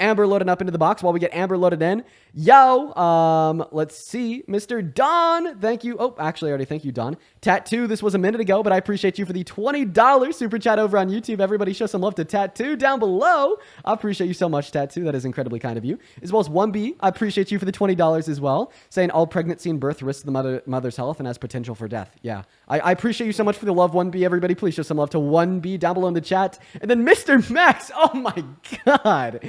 Amber loading up into the box while we get Amber loaded in. Yo, let's see. Mr. Don, thank you. Oh, actually, I already thank you, Don. Tattoo, this was a minute ago, but I appreciate you for the $20 super chat over on YouTube. Everybody show some love to Tattoo down below. I appreciate you so much, Tattoo. That is incredibly kind of you. As well as 1B, I appreciate you for the $20 as well. Saying all pregnancy and birth risks the mother's health and has potential for death. Yeah, I appreciate you so much for the love, 1B. Everybody, please show some love to 1B down below in the chat. And then Mr. Max, oh my God.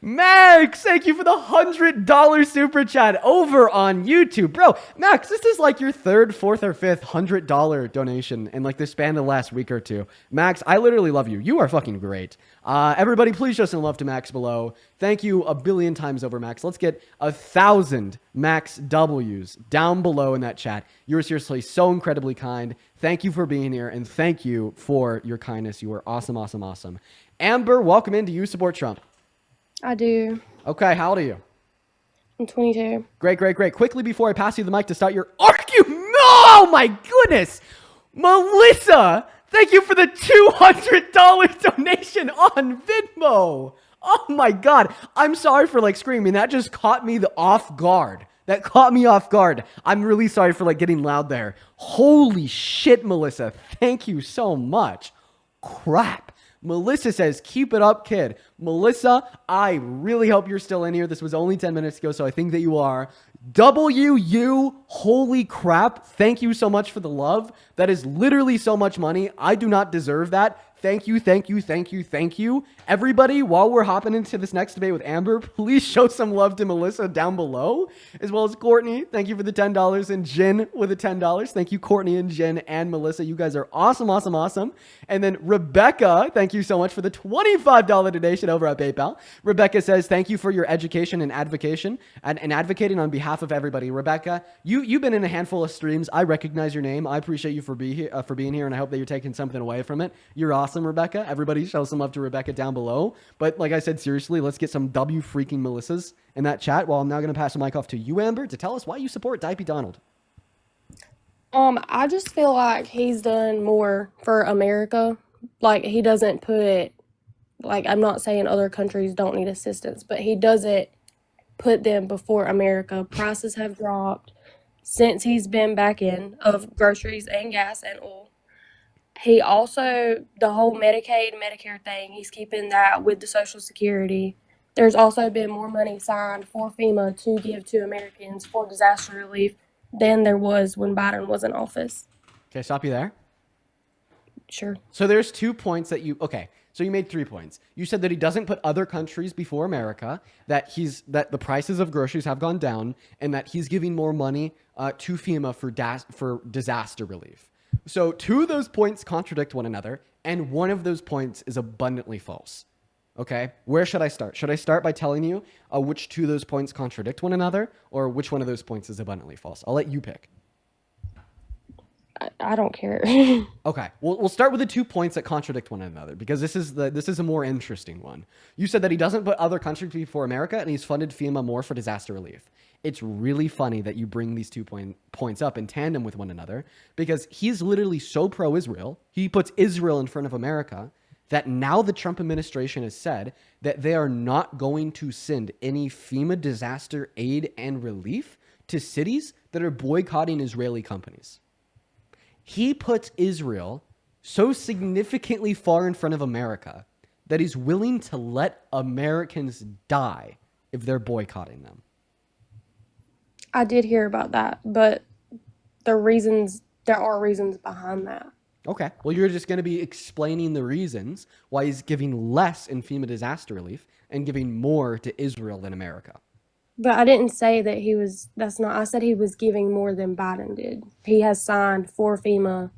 Max, thank you for the $100 super chat over on YouTube. Bro, Max, this is like your third, fourth, or fifth $100 donation in like the span of the last week or two. Max, I literally love you. You are fucking great. Everybody, please show some love to Max below. Thank you a billion times over, Max. Let's get 1,000 Max W's down below in that chat. You're seriously so incredibly kind. Thank you for being here, and thank you for your kindness. You are awesome, awesome, awesome. Amber, welcome in. Do you support Trump? I do. Okay, how old are you? I'm 22. Great, great, great. Quickly before I pass you the mic to start your argument. Oh my goodness. Melissa, thank you for the $200 donation on Venmo. Oh my God. I'm sorry for like screaming. That just caught me off guard. That caught me off guard. I'm really sorry for like getting loud there. Holy shit, Melissa. Thank you so much. Crap. Melissa says, keep it up, kid. Melissa, I really hope you're still in here. This was only 10 minutes ago, so I think that you are. WU, holy crap. Thank you so much for the love. That is literally so much money. I do not deserve that. Thank you, thank you, thank you, thank you. Everybody, while we're hopping into this next debate with Amber, please show some love to Melissa down below, as well as Courtney. Thank you for the $10, and Jen with the $10. Thank you, Courtney and Jen and Melissa. You guys are awesome, awesome, awesome. And then Rebecca, thank you so much for the $25 donation over at PayPal. Rebecca says, thank you for your education and advocating on behalf of everybody. Rebecca, you've been in a handful of streams. I recognize your name. I appreciate you for being here, and I hope that you're taking something away from it. You're awesome, Rebecca. Everybody show some love to Rebecca down below. But like I said, seriously, let's get some W freaking Melissas in that chat. Well, I'm now going to pass the mic off to you, Amber, to tell us why you support Dipey Donald. I just feel like he's done more for America. Like, he doesn't put, like, I'm not saying other countries don't need assistance, but he doesn't put them before America. Prices have dropped since he's been back in of groceries and gas and oil. He also, the whole Medicaid, Medicare thing, he's keeping that with the Social Security. There's also been more money signed for FEMA to give to Americans for disaster relief than there was when Biden was in office. Okay, stop you there. Sure. So there's 2 points that so you made 3 points. You said that he doesn't put other countries before America, that the prices of groceries have gone down, and that he's giving more money to FEMA for disaster relief. So 2 of those points contradict one another, and one of those points is abundantly false. Okay, where should I start? Should I start by telling you which 2 of those points contradict one another, or which one of those points is abundantly false? I'll let you pick. I don't care. Okay, we'll start with the 2 points that contradict one another, because this is a more interesting one. You said that he doesn't put other countries before America, and he's funded FEMA more for disaster relief. It's really funny that you bring these 2 points up in tandem with one another, because he's literally so pro-Israel. He puts Israel in front of America, that now the Trump administration has said that they are not going to send any FEMA disaster aid and relief to cities that are boycotting Israeli companies. He puts Israel so significantly far in front of America that he's willing to let Americans die if they're boycotting them. I did hear about that, but there are reasons behind that. Okay, well, you're just going to be explaining the reasons why he's giving less in FEMA disaster relief and giving more to Israel than America. But I didn't say that I said he was giving more than Biden did. He has signed for FEMA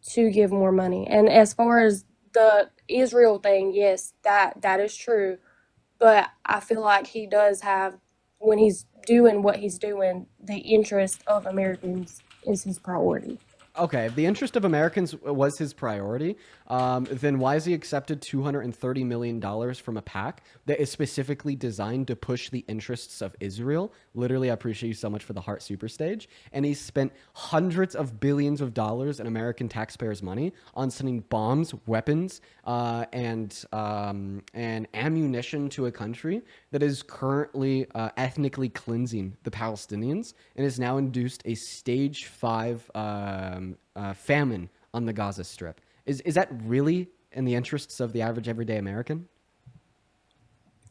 to give more money. And as far as the Israel thing, yes, that is true. But I feel like he does have, when he's doing what he's doing, the interest of Americans is his priority. okay, if the interest of Americans was his priority, then why has he accepted $230 million from a PAC that is specifically designed to push the interests of Israel? Literally, I appreciate you so much for the Heart Super Stage. And he spent hundreds of billions of dollars in American taxpayers' money on sending bombs, weapons, and ammunition to a country that is currently ethnically cleansing the Palestinians and has now induced a stage 5 famine on the Gaza Strip. Is that really in the interests of the average everyday American?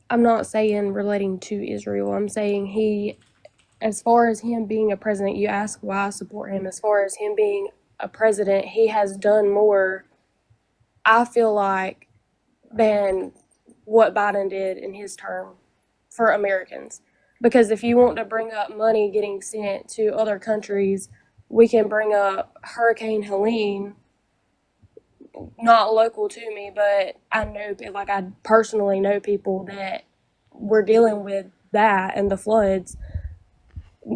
I'm not saying relating to Israel. I'm saying he, as far as him being a president, you ask why I support him. As far as him being a president, he has done more, I feel like, than what Biden did in his term for Americans. Because if you want to bring up money getting sent to other countries, we can bring up Hurricane Helene, not local to me, but I know, like, I personally know people that were dealing with that and the floods.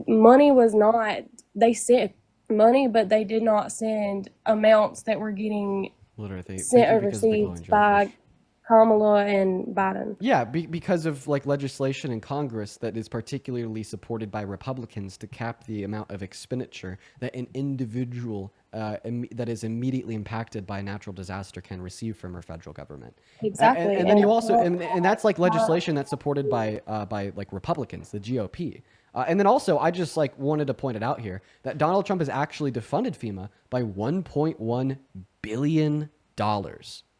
Money was not, they sent money, but they did not send amounts that were getting Literally, sent thank you because of the overseas glowing by jellyfish. Kamala and Biden. Yeah, because of like legislation in Congress that is particularly supported by Republicans to cap the amount of expenditure that an individual that is immediately impacted by a natural disaster can receive from our federal government. Exactly. And then you also and that's like legislation that's supported by like Republicans, the GOP. And then also, I just like wanted to point it out here that Donald Trump has actually defunded FEMA by $1.1 billion.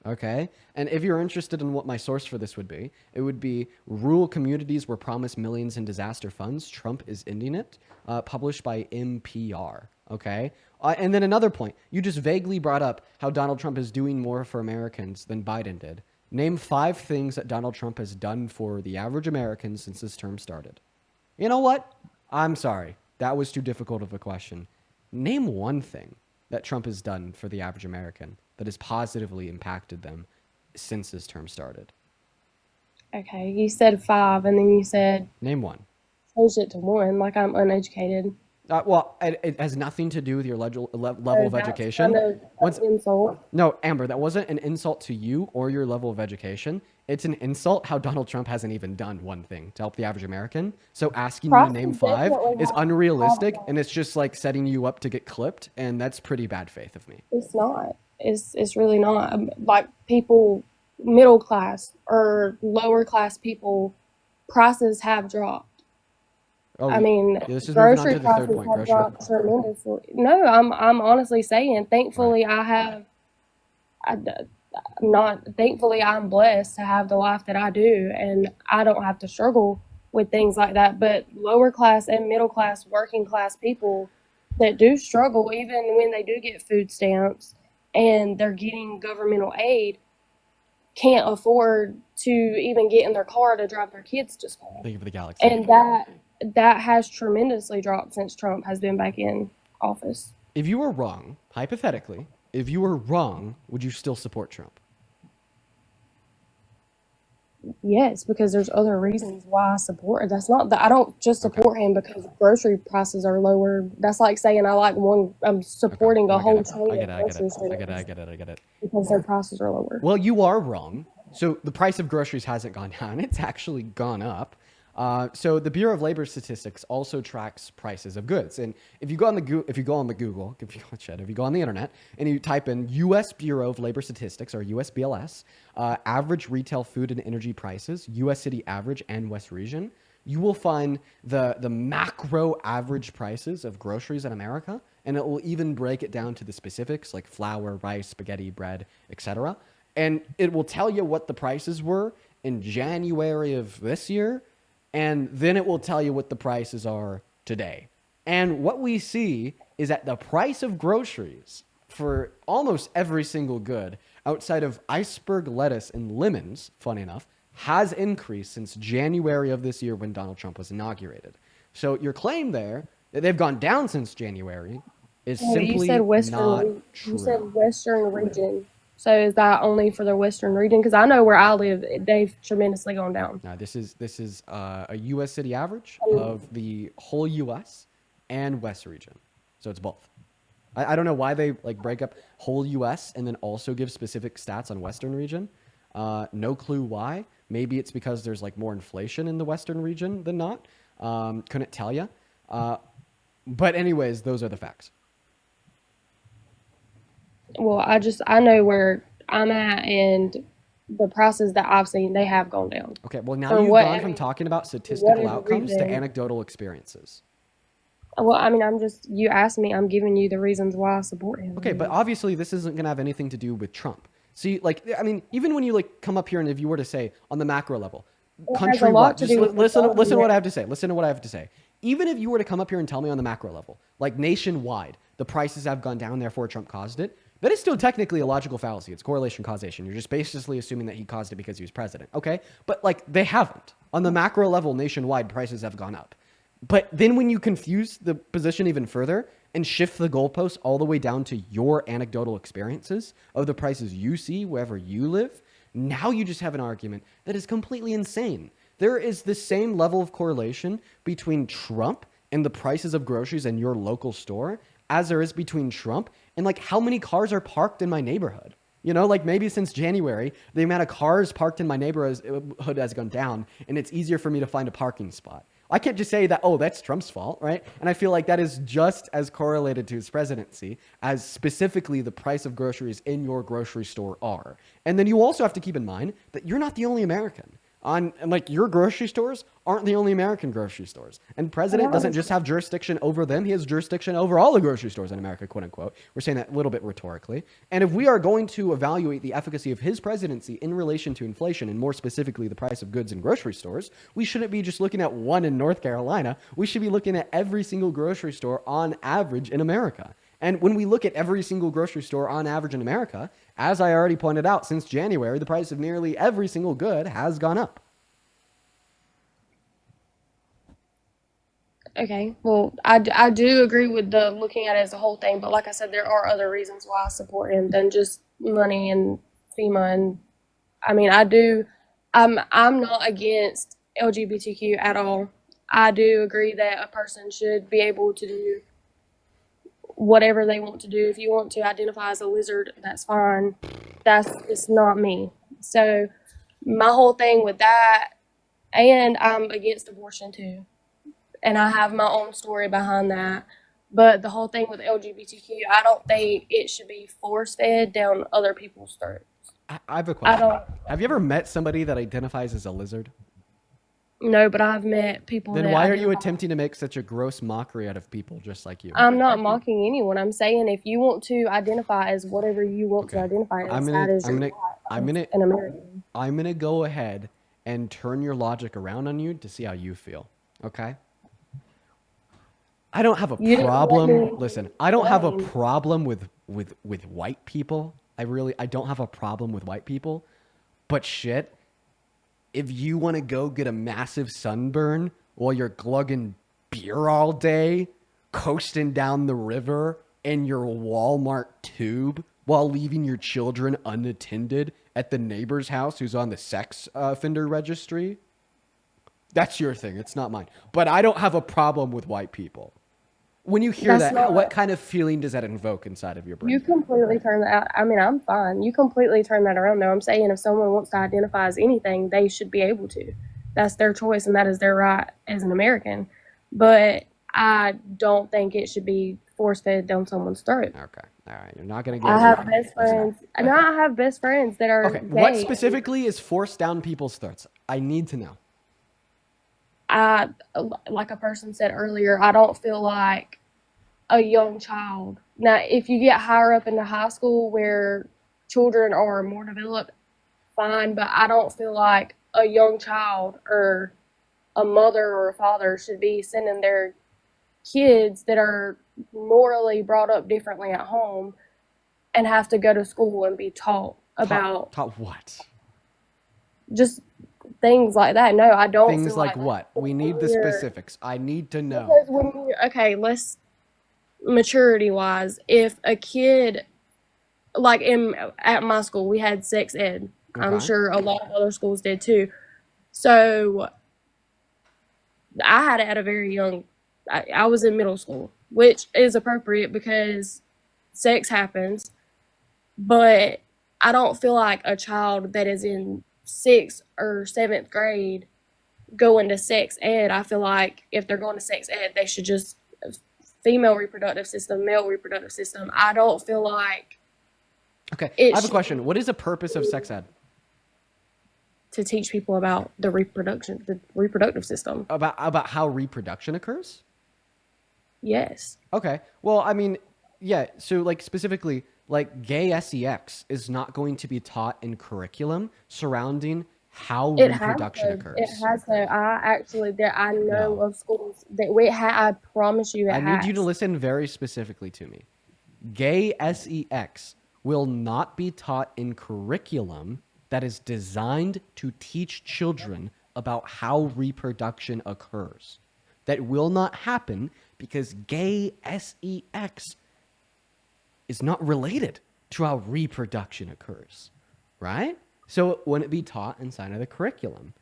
Okay. And if you're interested in what my source for this would be, it would be Rural Communities Were Promised Millions in Disaster Funds. Trump is Ending It, published by NPR. Okay. And then another point, you just vaguely brought up how Donald Trump is doing more for Americans than Biden did. Name 5 things that Donald Trump has done for the average American since his term started. You know what? I'm sorry. That was too difficult of a question. Name one thing that Trump has done for the average American that has positively impacted them since his term started. Okay, you said 5, and then you said Name one. change it to 1, like I'm uneducated. Well, it has nothing to do with your level So of that's education. kind of Once, an insult. no, Amber, that wasn't an insult to you or your level of education. It's an insult how Donald Trump hasn't even done one thing to help the average American. So asking you to name 5 is unrealistic, and it's just like setting you up to get clipped, and that's pretty bad faith of me. It's not. It's really not. Like, people, middle class or lower class people, prices have dropped. Oh, I mean, this is moving on grocery to the third prices point. have Grocery. dropped tremendously. No, I'm honestly saying, thankfully, thankfully, I'm blessed to have the life that I do, and I don't have to struggle with things like that. But lower class and middle class, working class people that do struggle, even when they do get food stamps and they're getting governmental aid, can't afford to even get in their car to drive their kids to school. Thank you for the galaxy. And that has tremendously dropped since Trump has been back in office. If you were wrong, hypothetically, if you were wrong, would you still support Trump? Yes, because there's other reasons why I support it. That's not that I don't just support him because grocery prices are lower. That's like saying I'm supporting a whole chain of grocery stores I get it. because their prices are lower. Well, you are wrong. So the price of groceries hasn't gone down; it's actually gone up. So the Bureau of Labor Statistics also tracks prices of goods, and if you go on the Google, if you go on the internet and you type in U.S. Bureau of Labor Statistics or USBLS, average retail food and energy prices, U.S. city average and West region, you will find the macro average prices of groceries in America, and it will even break it down to the specifics like flour, rice, spaghetti, bread, etc. And it will tell you what the prices were in January of this year. And then it will tell you what the prices are today. And what we see is that the price of groceries for almost every single good outside of iceberg lettuce and lemons, funny enough, has increased since January of this year when Donald Trump was inaugurated. So your claim there that they've gone down since January is simply not true. You said Western region. So is that only for the Western region? Because I know where I live, they've tremendously gone down. Now, this is a U.S. city average of the whole U.S. and West region. So it's both. I don't know why they like break up whole U.S. and then also give specific stats on Western region. No clue why. Maybe it's because there's like more inflation in the Western region than not. Couldn't tell you. But anyways, those are the facts. Well, I know where I'm at, and the prices that I've seen, they have gone down. Okay, well now For you've what gone I from mean, talking about statistical whatever outcomes to reason. anecdotal experiences. Well, I mean, you asked me, I'm giving you the reasons why I support him. Okay, but obviously this isn't going to have anything to do with Trump. See, like, I mean, even when you like come up here and if you were to say on the macro level, It has a lot countrywide, to just do with the listen to what I government. have to say. Listen to what I have to say. Even if you were to come up here and tell me on the macro level, like nationwide, the prices have gone down, therefore Trump caused it. That is still technically a logical fallacy. It's correlation causation. You're just basically assuming that he caused it because he was president. Okay, but like they haven't. On the macro level, nationwide, prices have gone up. But then when you confuse the position even further and shift the goalposts all the way down to your anecdotal experiences of the prices you see wherever you live, now you just have an argument that is completely insane. There is the same level of correlation between Trump and the prices of groceries in your local store as there is between Trump and like how many cars are parked in my neighborhood. You know, like maybe since January, the amount of cars parked in my neighborhood has gone down and it's easier for me to find a parking spot. I can't just say that, oh, that's Trump's fault, right? And I feel like that is just as correlated to his presidency as specifically the price of groceries in your grocery store are. And then you also have to keep in mind that you're not the only American. And like your grocery stores aren't the only American grocery stores. And president doesn't just have jurisdiction over them. He has jurisdiction over all the grocery stores in America, quote unquote. We're saying that a little bit rhetorically. And if we are going to evaluate the efficacy of his presidency in relation to inflation and more specifically the price of goods in grocery stores, we shouldn't be just looking at one in North Carolina. We should be looking at every single grocery store on average in America. And when we look at every single grocery store on average in America, as I already pointed out, since January, the price of nearly every single good has gone up. Okay, well, I do agree with the looking at it as a whole thing, but like I said, there are other reasons why I support him than just money and FEMA. And I mean, I'm not against LGBTQ at all. I do agree that a person should be able to do whatever they want to do. If you want to identify as a lizard, that's fine. That's just not me. So my whole thing with that, and I'm against abortion too. And I have my own story behind that. But the whole thing with LGBTQ, I don't think it should be force fed down other people's throats. I have a I question. don't Have you ever met somebody that identifies as a lizard? know, but I've met people Then that why are you identify. attempting to make such a gross mockery out of people just like you? I'm not mocking anyone. I'm saying if you want to identify as whatever you want to Okay. identify I'm as, gonna that is I'm your gonna right I'm as gonna an American. I'm gonna go ahead and turn your logic around on you to see how you feel. Okay? I don't have a You didn't let me problem. Listen, I don't have a explain. problem with white people. I don't have a problem with white people. But shit, if you want to go get a massive sunburn while you're glugging beer all day, coasting down the river in your Walmart tube while leaving your children unattended at the neighbor's house who's on the sex offender registry, that's your thing. It's not mine. But I don't have a problem with white people. When you hear That's that, what not. kind of feeling does that invoke inside of your You brain? completely turn that out. I mean, I'm fine. You completely turn that around, though. I'm saying if someone wants to identify as anything, they should be able to. That's their choice, and that is their right as an American. But I don't think it should be force fed down someone's throat. Okay. All right. You're not going to I get have me. best Listen. friends, and I have best friends that are Okay. What gay. specifically is forced down people's throats? I need to know. I, like a person said earlier, I don't feel like a young child. Now, if you get higher up into high school where children are more developed, fine, but I don't feel like a young child or a mother or a father should be sending their kids that are morally brought up differently at home and have to go to school and be taught about Taught what? just things like that. No, I don't Things feel like like what? We need the specifics. I need to know. because when you okay, let's maturity wise, if a kid like at my school we had sex ed. I'm Okay. sure a lot of other schools did too. So I had it at a very young I was in middle school, which is appropriate because sex happens, but I don't feel like a child that is in 6th or 7th grade going to sex ed. I feel like if they're going to sex ed, they should just female reproductive system, male reproductive system. I don't feel like Okay, I have a question. What is the purpose of sex ed? to teach people about the reproductive system. About how reproduction occurs? Yes. Okay. Well, I mean, yeah. So, like, specifically, like, gay sex is not going to be taught in curriculum surrounding how reproduction occurs. It has to. I know of schools that I promise you, I need you to listen very specifically to me. Gay sex will not be taught in curriculum that is designed to teach children about how reproduction occurs. That will not happen because gay sex is not related to how reproduction occurs, right? So it wouldn't be taught inside of the curriculum.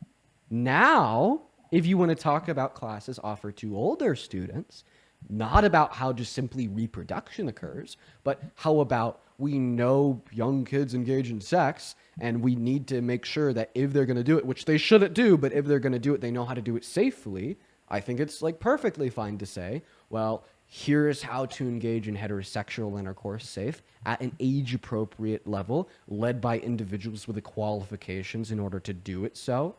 Now, if you want to talk about classes offered to older students, not about how just simply reproduction occurs, but how about we know young kids engage in sex and we need to make sure that if they're going to do it, which they shouldn't do, but if they're going to do it, they know how to do it safely. I think it's like perfectly fine to say, well, here's how to engage in heterosexual intercourse safe at an age-appropriate level, led by individuals with the qualifications in order to do it so.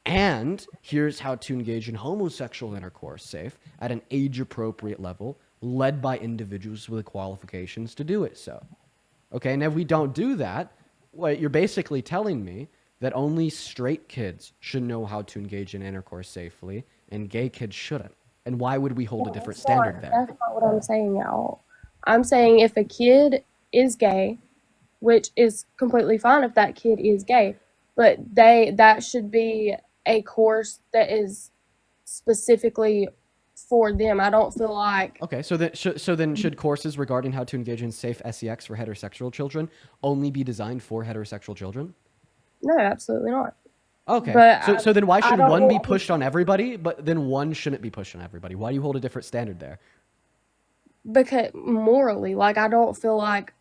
And here's how to engage in homosexual intercourse safe at an age-appropriate level, led by individuals with the qualifications to do it so. Okay, and if we don't do that, what you're basically telling me that only straight kids should know how to engage in intercourse safely and gay kids shouldn't. And why would we hold a different standard there? That's not what I'm saying at all. I'm saying if a kid is gay, which is completely fine if that kid is gay, but that should be a course that is specifically for them. I don't feel like... Okay, so then should courses regarding how to engage in safe sex for heterosexual children only be designed for heterosexual children? No, absolutely not. Okay, but so then why should one be pushed on everybody, but then one shouldn't be pushed on everybody? Why do you hold a different standard there? Because morally, like, I don't feel like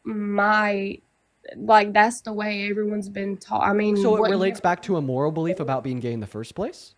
that's the way everyone's been taught. I mean, so it relates back to a moral belief about being gay in the first place?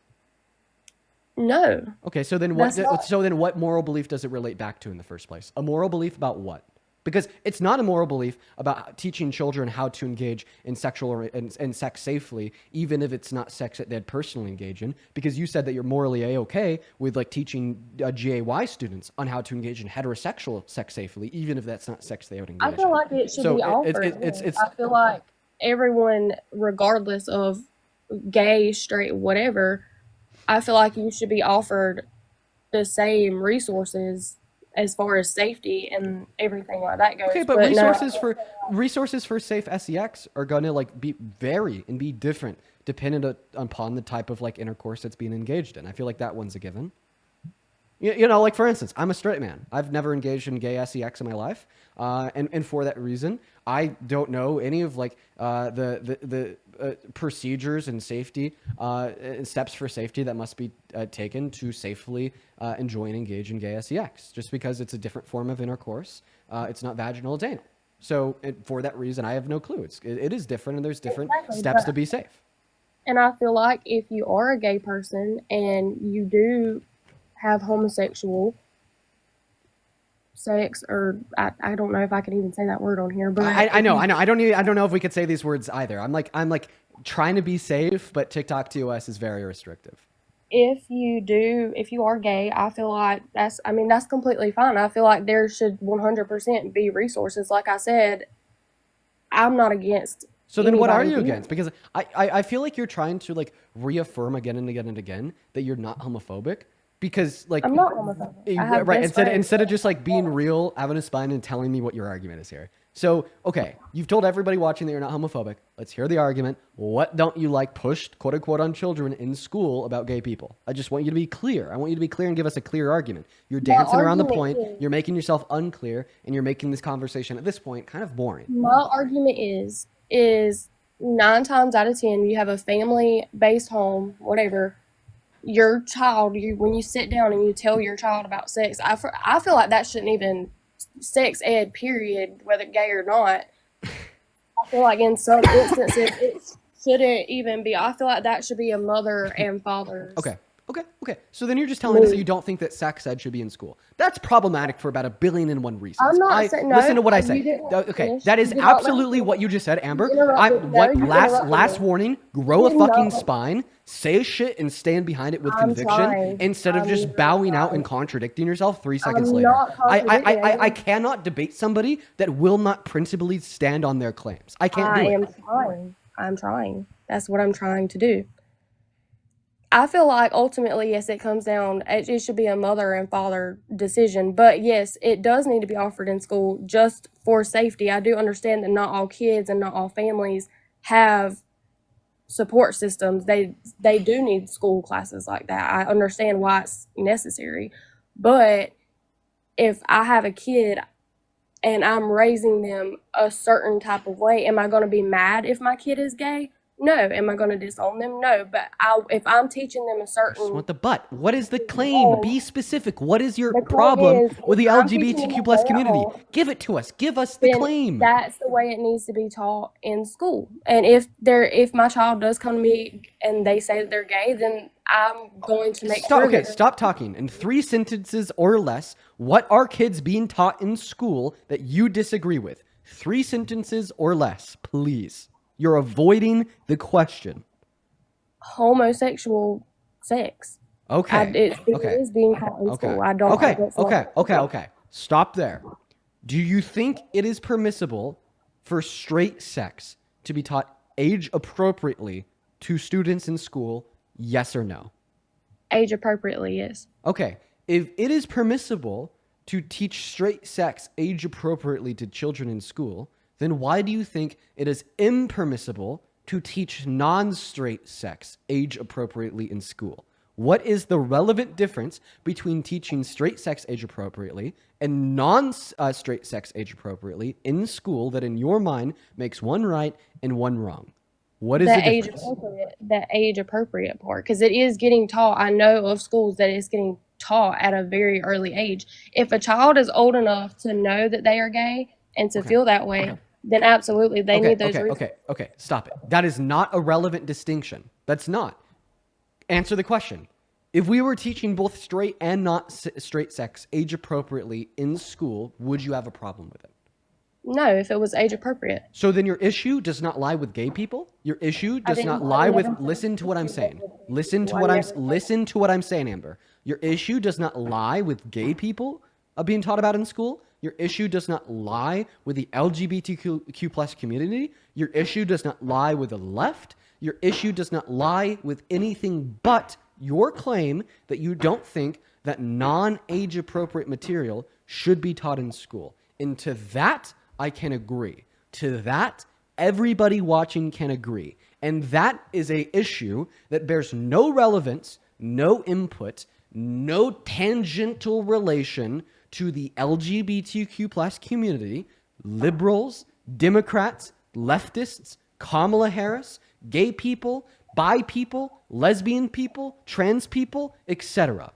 No. Okay, so then what moral belief does it relate back to in the first place? A moral belief about what? Because it's not a moral belief about teaching children how to engage in and sex safely, even if it's not sex that they'd personally engage in. Because you said that you're morally A-okay with like teaching GAY students on how to engage in heterosexual sex safely, even if that's not sex they would engage in. I feel like it should be offered. I feel like everyone, regardless of gay, straight, whatever, I feel like you should be offered the same resources as far as safety and everything like that goes. Okay, but resources for safe sex are gonna like vary and be different dependent upon the type of like intercourse that's being engaged in. I feel like that one's a given. You know, like for instance, I'm a straight man. I've never engaged in gay sex in my life, and for that reason, I don't know any of like the procedures and safety steps for safety that must be taken to safely enjoy and engage in gay sex. Just because it's a different form of intercourse, it's not vaginal, it's anal. So for that reason, I have no clue. It is different, and there's different steps to be safe. And I feel like if you are a gay person and you do have homosexual sex, or I don't know if I can even say that word on here, but I know. I don't know if we could say these words either. I'm like trying to be safe, but TikTok TOS is very restrictive. If you are gay, I feel like that's completely fine. I feel like there should 100% be resources. Like I said, I'm not against. So then what are you against? Because I feel like you're trying to like reaffirm again and again and again that you're not homophobic. Because like I'm not homophobic. Right. Instead of just like being real, having a spine and telling me what your argument is here. So, okay, you've told everybody watching that you're not homophobic. Let's hear the argument. What don't you like pushed, quote unquote, on children in school about gay people? I just want you to be clear. I want you to be clear and give us a clear argument. You're dancing around the point. You're making yourself unclear, and you're making this conversation at this point kind of boring. My argument is 9 times out of 10, you have a family-based home, whatever. Your child, when you sit down and you tell your child about sex, I feel like that shouldn't even sex ed, period, whether gay or not. I feel like in some instances it shouldn't even be. I feel like that should be a mother and father's. Okay. So then you're just telling us that you don't think that sex ed should be in school. That's problematic for about 1,000,000,001 reasons. I'm not saying no. Listen to what I You say. didn't let me Okay, finish. that You is did not let me absolutely finish. what you just said, Amber. You interrupted. No, you interrupted Last me. warning, grow a did not fucking let- spine, say shit and stand behind it with I'm conviction trying. instead of I'm just literally bowing out trying. and contradicting yourself 3 seconds I'm later. not contradicting. I cannot debate somebody that will not principally stand on their claims. I can't do it. I am trying. I'm trying. That's what I'm trying to do. I feel like ultimately, yes, it comes down, it should be a mother and father decision. But yes, it does need to be offered in school just for safety. I do understand that not all kids and not all families have support systems. They do need school classes like that. I understand why it's necessary. But if I have a kid and I'm raising them a certain type of way, am I going to be mad if my kid is gay? No. Am I going to disown them? No. But if I'm teaching them a I just certain, want the but. What is the claim? Oh, Be specific. What is your the point problem is, with the if I'm teaching them LGBTQ to plus stay at community? home, Give it to us. Give us the then claim. that's the way it needs to be taught in school. And if my child does come to me and they say that they're gay, then I'm going to make sure. Okay, stop talking. In 3 sentences or less, what are kids being taught in school that you disagree with? 3 sentences or less, please. You're avoiding the question. Homosexual sex. Okay. It is being taught in school. I don't. Okay. Stop there. Do you think it is permissible for straight sex to be taught age appropriately to students in school? Yes or no? Age appropriately, yes. Okay. If it is permissible to teach straight sex age appropriately to children in school, then why do you think it is impermissible to teach non-straight sex age appropriately in school? What is the relevant difference between teaching straight sex age appropriately and non-straight sex age appropriately in school that in your mind makes one right and one wrong? What is the difference? The age appropriate part, because it is getting taught. I know of schools that it's getting taught at a very early age. If a child is old enough to know that they are gay and to feel that way, then absolutely they need those reasons. Okay, stop it. That is not a relevant distinction. That's not. Answer the question. If we were teaching both straight and not straight sex age appropriately in school, would you have a problem with it? No, if it was age appropriate. So then your issue does not lie with gay people? Your issue does not lie with, listen to what I'm saying. Listen to what I'm saying, Amber. Your issue does not lie with gay people being taught about in school. Your issue does not lie with the LGBTQ plus community. Your issue does not lie with the left. Your issue does not lie with anything but your claim that you don't think that non-age appropriate material should be taught in school. And to that, I can agree. To that, everybody watching can agree. And that is an issue that bears no relevance, no input, no tangential relation to the LGBTQ plus community, liberals, Democrats, leftists, Kamala Harris, gay people, bi people, lesbian people, trans people, etc.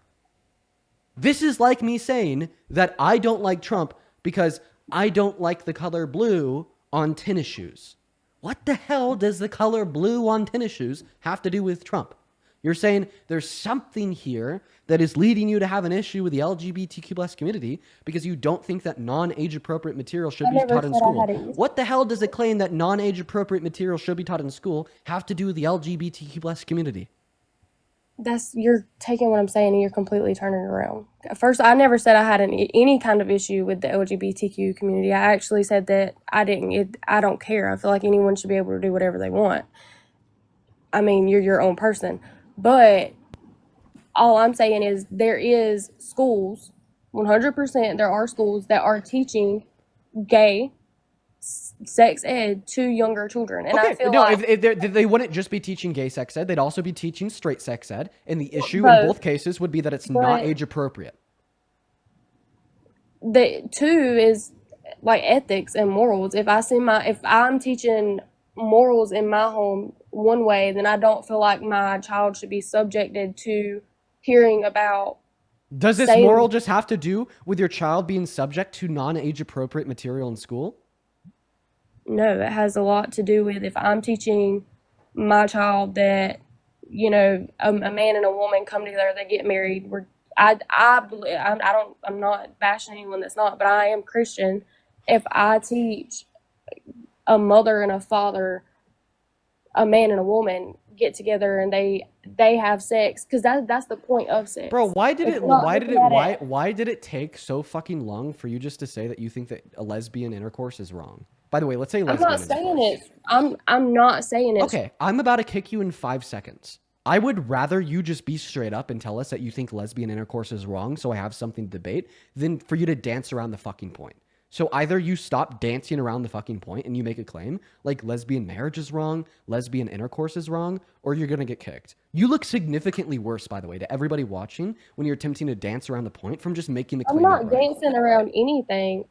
This is like me saying that I don't like Trump because I don't like the color blue on tennis shoes. What the hell does the color blue on tennis shoes have to do with Trump? You're saying there's something here that is leading you to have an issue with the LGBTQ plus community because you don't think that non-age appropriate material should be taught in school. What the hell does a claim that non-age appropriate material should be taught in school have to do with the LGBTQ plus community? You're taking what I'm saying and you're completely turning it around. First, I never said I had any kind of issue with the LGBTQ community. I actually said that I didn't. I don't care. I feel like anyone should be able to do whatever they want. I mean, you're your own person. But all I'm saying is there is schools, 100% there are schools that are teaching gay sex ed to younger children. And I feel like if they wouldn't just be teaching gay sex ed, they'd also be teaching straight sex ed. And the issue in both cases would be that it's not age appropriate. The two is like ethics and morals. If I'm teaching morals in my home one way, then I don't feel like my child should be subjected to hearing about Does this saying moral just have to do with your child being subject to non-age appropriate material in school? no, it has a lot to do with if I'm teaching my child that, you know, a man and a woman come together, they get married. I believe, I'm not bashing anyone that's not, but I am Christian. If I teach a mother and a father, a man and a woman get together and they have sex, because that's the point of sex. Bro, why did If it we're not why did looking it at why it, why did it take so fucking long for you just to say that you think that a lesbian intercourse is wrong? By the way, let's say I'm lesbian not saying intercourse. it's I'm not saying it's Okay, I'm about to kick you in 5 seconds. I would rather you just be straight up and tell us that you think lesbian intercourse is wrong, so I have something to debate, than for you to dance around the fucking point. So either you stop dancing around the fucking point and you make a claim like lesbian marriage is wrong, lesbian intercourse is wrong, or you're gonna get kicked. You look significantly worse, by the way, to everybody watching when you're attempting to dance around the point from just making the I'm claim not outright. dancing around anything.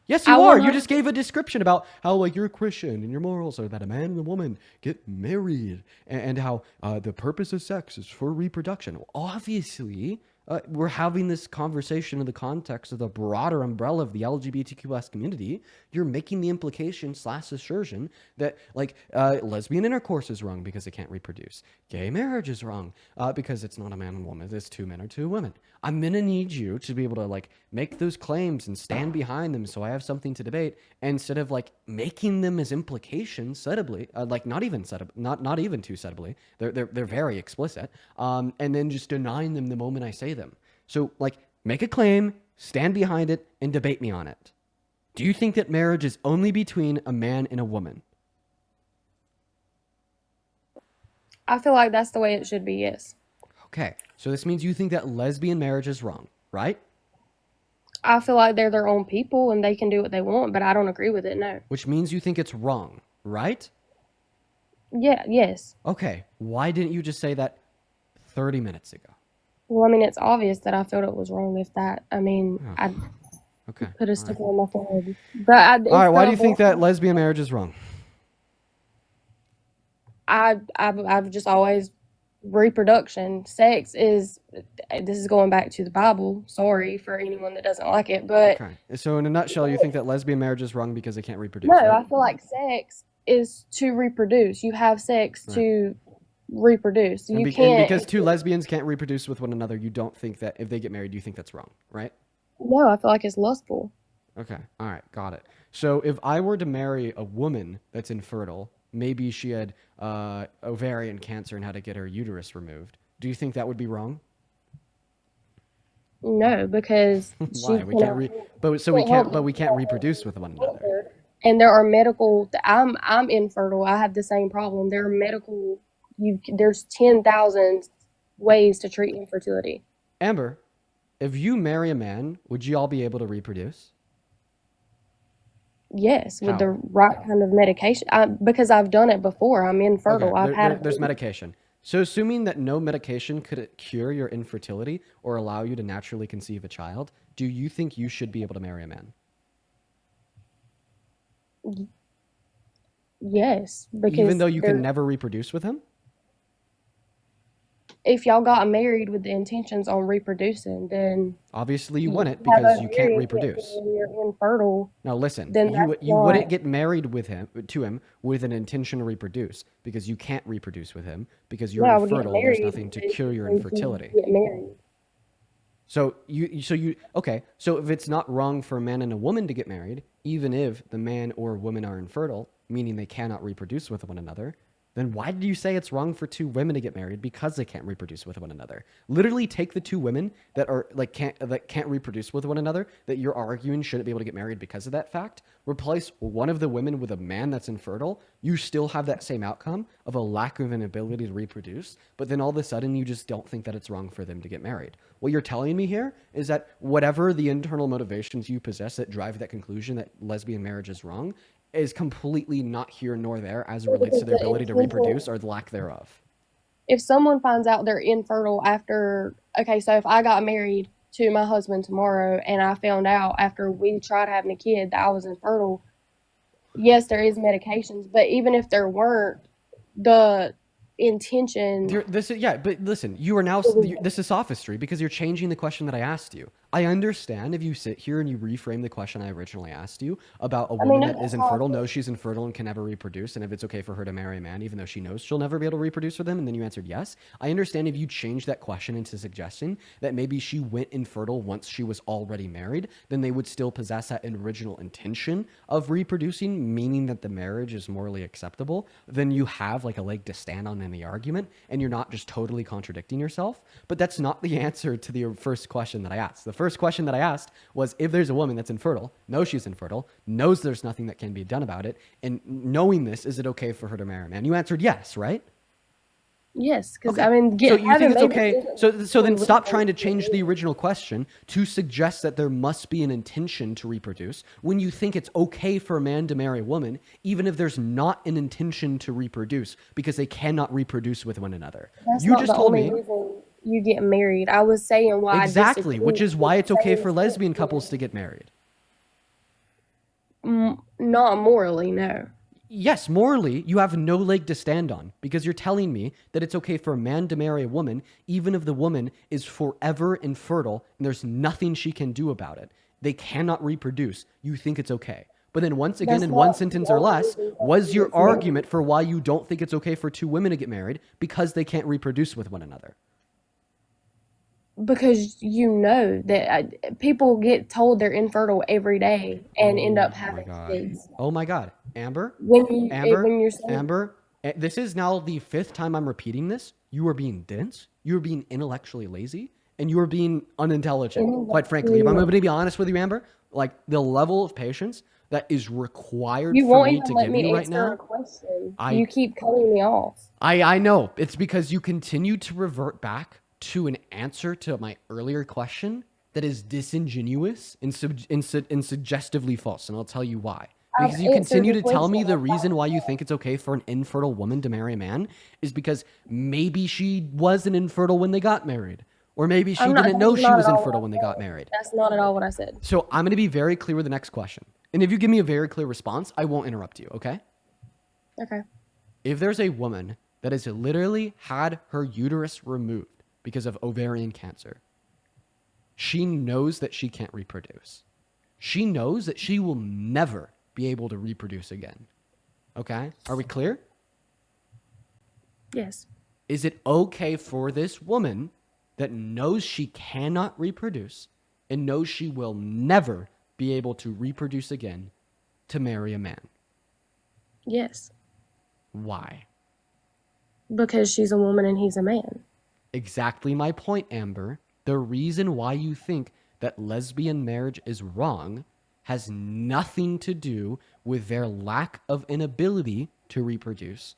Yes, I you are. want You her. just gave a description about how like you're a Christian and your morals are that a man and a woman get married and how the purpose of sex is for reproduction. Well, obviously, we're having this conversation in the context of the broader umbrella of the LGBTQ plus community. You're making the implication / assertion that like lesbian intercourse is wrong because it can't reproduce. Gay marriage is wrong because it's not a man and woman. It's two men or two women. I'm gonna need you to be able to like make those claims and stand behind them, so I have something to debate instead of like making them as implications subtly, like not even not even too subtly. They're very explicit, and then just denying them the moment I say them. So like make a claim, stand behind it, and debate me on it. Do you think that marriage is only between a man and a woman? I feel like that's the way it should be. Yes. Okay, so this means you think that lesbian marriage is wrong, right? I feel like they're their own people and they can do what they want, but I don't agree with it. No. Which means you think it's wrong, right? Yeah. Yes. Okay, why didn't you just say that 30 minutes ago? Well, I mean, it's obvious that I felt it was wrong. If that, I mean, Oh, I okay. put a All right. sticker on my forehead. But All right, it's why the do you think that abortion. lesbian marriage is wrong? I've just always reproduction. Sex is. This is going back to the Bible. Sorry for anyone that doesn't like it, but Okay, so in a nutshell, you think that lesbian marriage is wrong because it can't reproduce, no, right? I feel like sex is to reproduce. You have sex Right. to reproduce. And, You and can't. because two lesbians can't reproduce with one another, you don't think that if they get married, you think that's wrong, right? No, I feel like it's lustful. Okay, all right, got it. So if I were to marry a woman that's infertile, maybe she had ovarian cancer and had to get her uterus removed, do you think that would be wrong? No, because she Why? We can't but we can't help reproduce with one another. cancer. And there are medical. I'm infertile. I have the same problem. There are medical. There's 10,000 ways to treat infertility. Amber, if you marry a man, would you all be able to reproduce? Yes, with How? the right kind of medication. Because I've done it before. I'm infertile. Okay, I've had. there's medication. So assuming that no medication could cure your infertility or allow you to naturally conceive a child, do you think you should be able to marry a man? Yes, Even because though you can never reproduce with him? if y'all got married with the intentions on reproducing, then Obviously you you wouldn't have because you can't ovarian cancer reproduce. and you're infertile. Now listen, Then you that's you wouldn't not. get married with him to him with an intention to reproduce because you can't reproduce with him because No, you're I would get infertile and there's married nothing with to the cure your intention to infertility. get married. So you okay, so if it's not wrong for a man and a woman to get married, even if the man or woman are infertile, meaning they cannot reproduce with one another, then why did you say it's wrong for two women to get married because they can't reproduce with one another? Literally take the two women that are like can't reproduce with one another that you're arguing shouldn't be able to get married because of that fact. Replace one of the women with a man that's infertile. You still have that same outcome of a lack of an ability to reproduce, but then all of a sudden you just don't think that it's wrong for them to get married. What you're telling me here is that whatever the internal motivations you possess that drive that conclusion that lesbian marriage is wrong is completely not here nor there as it relates to their ability to reproduce or the lack thereof. If someone finds out they're infertile after, okay, so if I got married to my husband tomorrow and I found out after we tried having a kid that I was infertile, yes, there is medications, but even if there weren't, the intention. This is, yeah, but listen, you are now, this is sophistry because you're changing the question that I asked you. I understand if you sit here and you reframe the question I originally asked you about a woman that is infertile, knows she's infertile and can never reproduce, and if it's okay for her to marry a man, even though she knows she'll never be able to reproduce with him, and then you answered yes. I understand if you change that question into suggesting that maybe she went infertile once she was already married, then they would still possess that original intention of reproducing, meaning that the marriage is morally acceptable. Then you have like a leg to stand on in the argument, and you're not just totally contradicting yourself. But that's not the answer to the first question that I asked. The first question that I asked was, if there's a woman that's infertile, knows she's infertile, knows there's nothing that can be done about it, and knowing this, is it okay for her to marry a man? You answered yes, right? Yes, because Okay. I mean, so you think it's okay? So then stop trying to change the original question to suggest that there must be an intention to reproduce when you think it's okay for a man to marry a woman, even if there's not an intention to reproduce because they cannot reproduce with one another. That's you not just the told only me reason you get married. I was saying why. exactly, which is why it's okay for lesbian couples to get married. Not morally, no. Yes, morally, you have no leg to stand on because you're telling me that it's okay for a man to marry a woman, even if the woman is forever infertile and there's nothing she can do about it. They cannot reproduce. You think it's okay. But then once again, in one sentence or less, was your argument for why you don't think it's okay for two women to get married because they can't reproduce with one another? Because you know that people get told they're infertile every day and end up having kids. Oh my God. Amber, this is now the 5th time I'm repeating this. You are being dense. You are being intellectually lazy. And you are being unintelligent, quite frankly. If I'm going to be honest with you, Amber, like the level of patience that is required for me to give you right now. You keep cutting me off. I know. It's because you continue to revert back to an answer to my earlier question that is disingenuous and suggestively false. And I'll tell you why. Because you continue to tell me the reason why you think it's okay for an infertile woman to marry a man is because maybe she wasn't infertile when they got married. Or maybe she didn't know she was infertile when they got married. That's not at all what I said. So I'm going to be very clear with the next question. And if you give me a very clear response, I won't interrupt you, okay? Okay. If there's a woman that has literally had her uterus removed because of ovarian cancer, she knows that she can't reproduce. She knows that she will never be able to reproduce again. Okay? Are we clear? Yes. Is it okay for this woman that knows she cannot reproduce and knows she will never be able to reproduce again to marry a man? Yes. Why? Because she's a woman and he's a man. Exactly my point, Amber. The reason why you think that lesbian marriage is wrong has nothing to do with their lack of inability to reproduce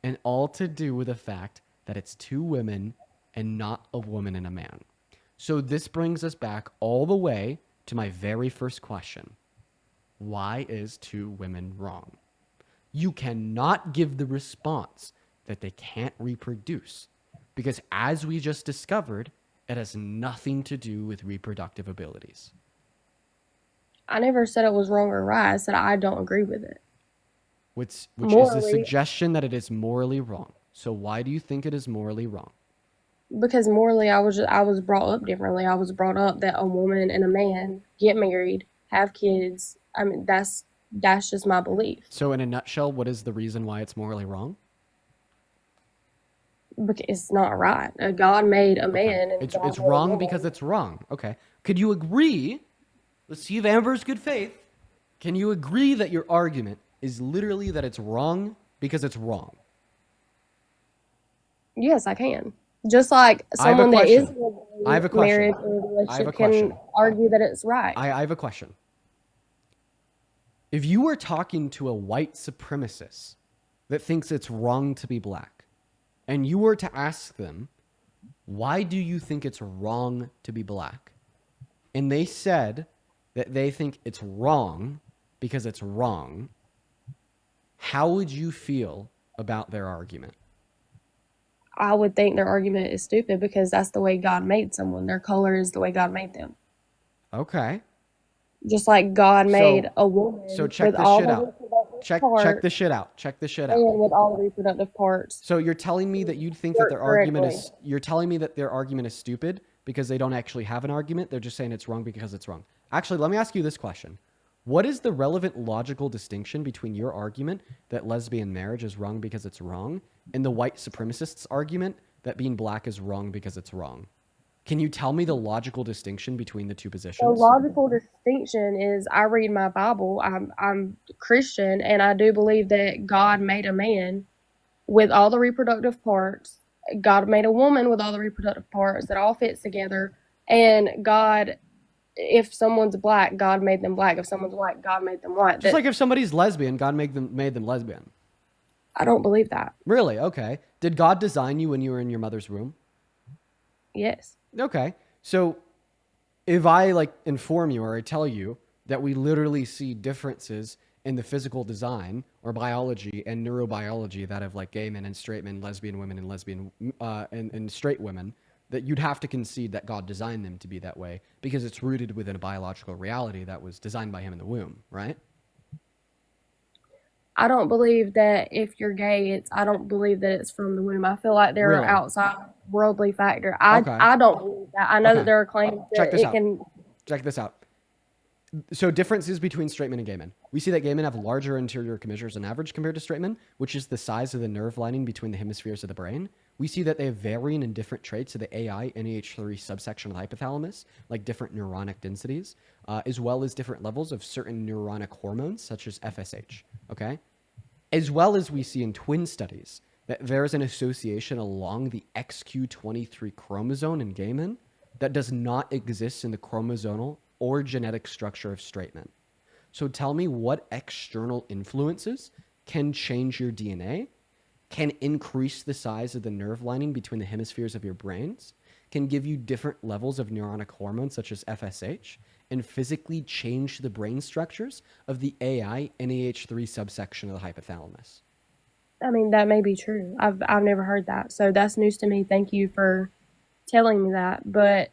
and all to do with the fact that it's two women and not a woman and a man. So this brings us back all the way to my very first question. Why is two women wrong? You cannot give the response that they can't reproduce because, as we just discovered, it has nothing to do with reproductive abilities. I never said it was wrong or right. I said I don't agree with it. Which is a suggestion that it is morally wrong. So why do you think it is morally wrong? Because morally, I was brought up differently. I was brought up that a woman and a man get married, have kids. I mean, that's just my belief. So in a nutshell, what is the reason why it's morally wrong? Because it's not right. God made a man. And it's wrong because it's wrong. Okay. Could you agree? Let's see if Amber's good faith. Can you agree that your argument is literally that it's wrong because it's wrong? Yes, I can. Just like someone that is married or relationship can argue that it's right. I have a question. If you were talking to a white supremacist that thinks it's wrong to be black, and you were to ask them, why do you think it's wrong to be black? And they said that they think it's wrong because it's wrong, how would you feel about their argument? I would think their argument is stupid because that's the way God made someone. Their color is the way God made them. Okay. Just like God made a woman. So check this shit out. check part this shit out. Check this shit out. and with all the reproductive parts. So you're telling me that you think that Work their argument correctly. is you're telling me that their argument is stupid because they don't actually have an argument. They're just saying it's wrong because it's wrong. Actually, let me ask you this question. What is the relevant logical distinction between your argument that lesbian marriage is wrong because it's wrong and the white supremacists' argument that being black is wrong because it's wrong? Can you tell me the logical distinction between the two The positions? logical distinction is I read my Bible. I'm Christian, and I do believe that God made a man with all the reproductive parts. God made a woman with all the reproductive parts that all fits together. And God, if someone's black, God made them black. If someone's white, God made them white. Just like if somebody's lesbian, God made them lesbian. I don't believe that. Really? Okay. Did God design you when you were in your mother's womb? Yes. Okay. So if I like inform you or I tell you that we literally see differences in the physical design or biology and neurobiology that of like gay men and straight men, lesbian women and lesbian and straight women, that you'd have to concede that God designed them to be that way because it's rooted within a biological reality that was designed by him in the womb, right? I don't believe that if you're gay, I don't believe that it's from the womb. I feel like there Really? are outside worldly factor. Okay. I don't believe that. I know Okay. that there are claims Check that this it out. can. Check this out. So differences between straight men and gay men. We see that gay men have larger anterior commissures on average compared to straight men, which is the size of the nerve lining between the hemispheres of the brain. We see that they have varying and different traits of the AI NEH3 subsection of the hypothalamus, like different neuronic densities, as well as different levels of certain neuronic hormones, such as FSH. Okay? As well as we see in twin studies that there is an association along the XQ23 chromosome in gay men that does not exist in the chromosomal or genetic structure of straight men. So tell me what external influences can change your DNA, can increase the size of the nerve lining between the hemispheres of your brains, can give you different levels of neuronic hormones such as FSH, and physically change the brain structures of the AI NEH3 subsection of the hypothalamus. I mean, that may be true. I've never heard that, so that's news to me. Thank you for telling me that. But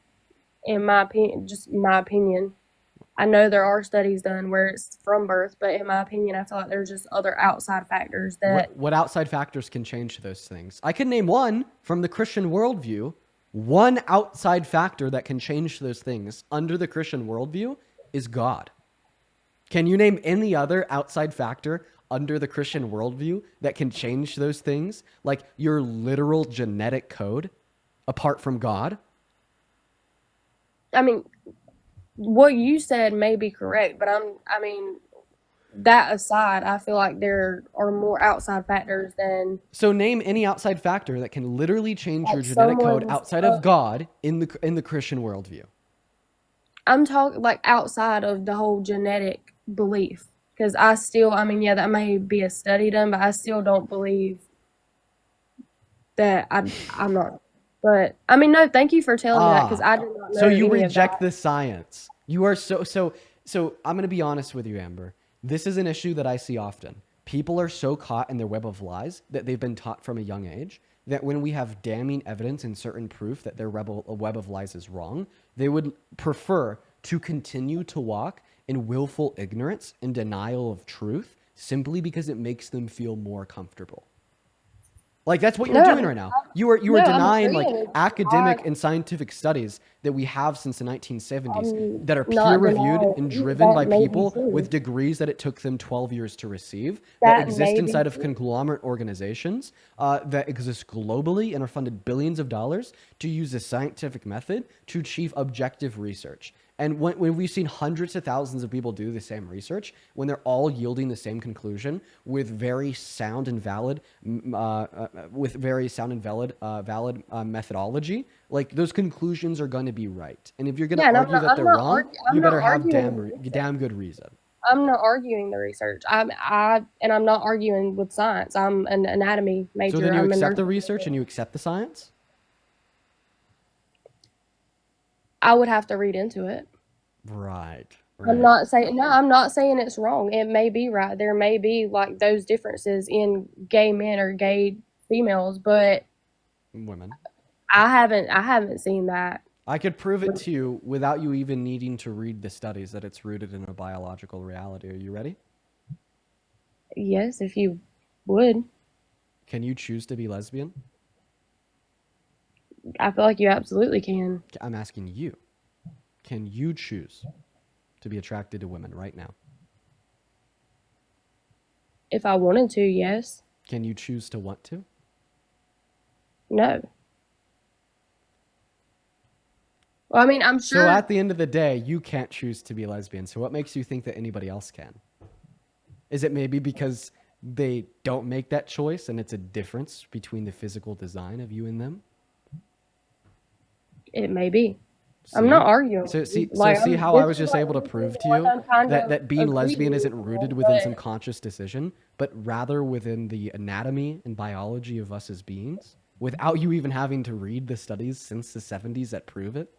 in my opinion, just my opinion, I know there are studies done where it's from birth, but in my opinion, I feel like there's just other outside factors that. What outside factors can change those things? I can name one from the Christian worldview. One outside factor that can change those things under the Christian worldview is God. Can you name any other outside factor under the Christian worldview that can change those things, like your literal genetic code, apart from God? I mean, what you said may be correct, but I mean, that aside, I feel like there are more outside factors than. So name any outside factor that can literally change Like your genetic code someone's, outside of God in the Christian worldview. I'm talking like outside of the whole genetic belief, because I mean, yeah, that may be a study done, but I still don't believe that I'm not. But I mean, no, thank you for telling me that because I did not know. So you any reject of that. the science. You are so. I'm going to be honest with you, Amber. This is an issue that I see often. People are so caught in their web of lies that they've been taught from a young age that when we have damning evidence and certain proof that their web of lies is wrong, they would prefer to continue to walk in willful ignorance and denial of truth simply because it makes them feel more comfortable. Like that's what you're doing right now. You are denying like academic and scientific studies that we have since the 1970s that are peer reviewed and driven by people with degrees that it took them 12 years to receive, that exist inside of conglomerate organizations that exist globally and are funded billions of dollars to use a scientific method to achieve objective research. And when we've seen hundreds of thousands of people do the same research, when they're all yielding the same conclusion with very sound and valid, valid methodology, like those conclusions are going to be right. And if you're going to argue that they're wrong, you better have damn good reason. I'm not arguing the research. I'm not arguing with science. I'm an anatomy major. So then you accept the research and you accept the science? I would have to read into it. Right. I'm not saying it's wrong. It may be right. There may be like those differences in gay men or gay females, but women. I haven't seen that. I could prove it to you without you even needing to read the studies that it's rooted in a biological reality. Are you ready? Yes, if you would. Can you choose to be lesbian? I feel like you absolutely can. I'm asking you. Can you choose to be attracted to women right now? If I wanted to, yes. Can you choose to want to? No. Well, I mean, I'm So sure. at the end of the day, you can't choose to be lesbian. So what makes you think that anybody else can? Is it maybe because they don't make that choice and it's a difference between the physical design of you and them? It may be. See? I'm not arguing. So with you. see how I was just able to this is prove to what you I'm kind of that being lesbian agreeing isn't with rooted you, within but some conscious decision, but rather within the anatomy and biology of us as beings, without you even having to read the studies since the 70s that prove it?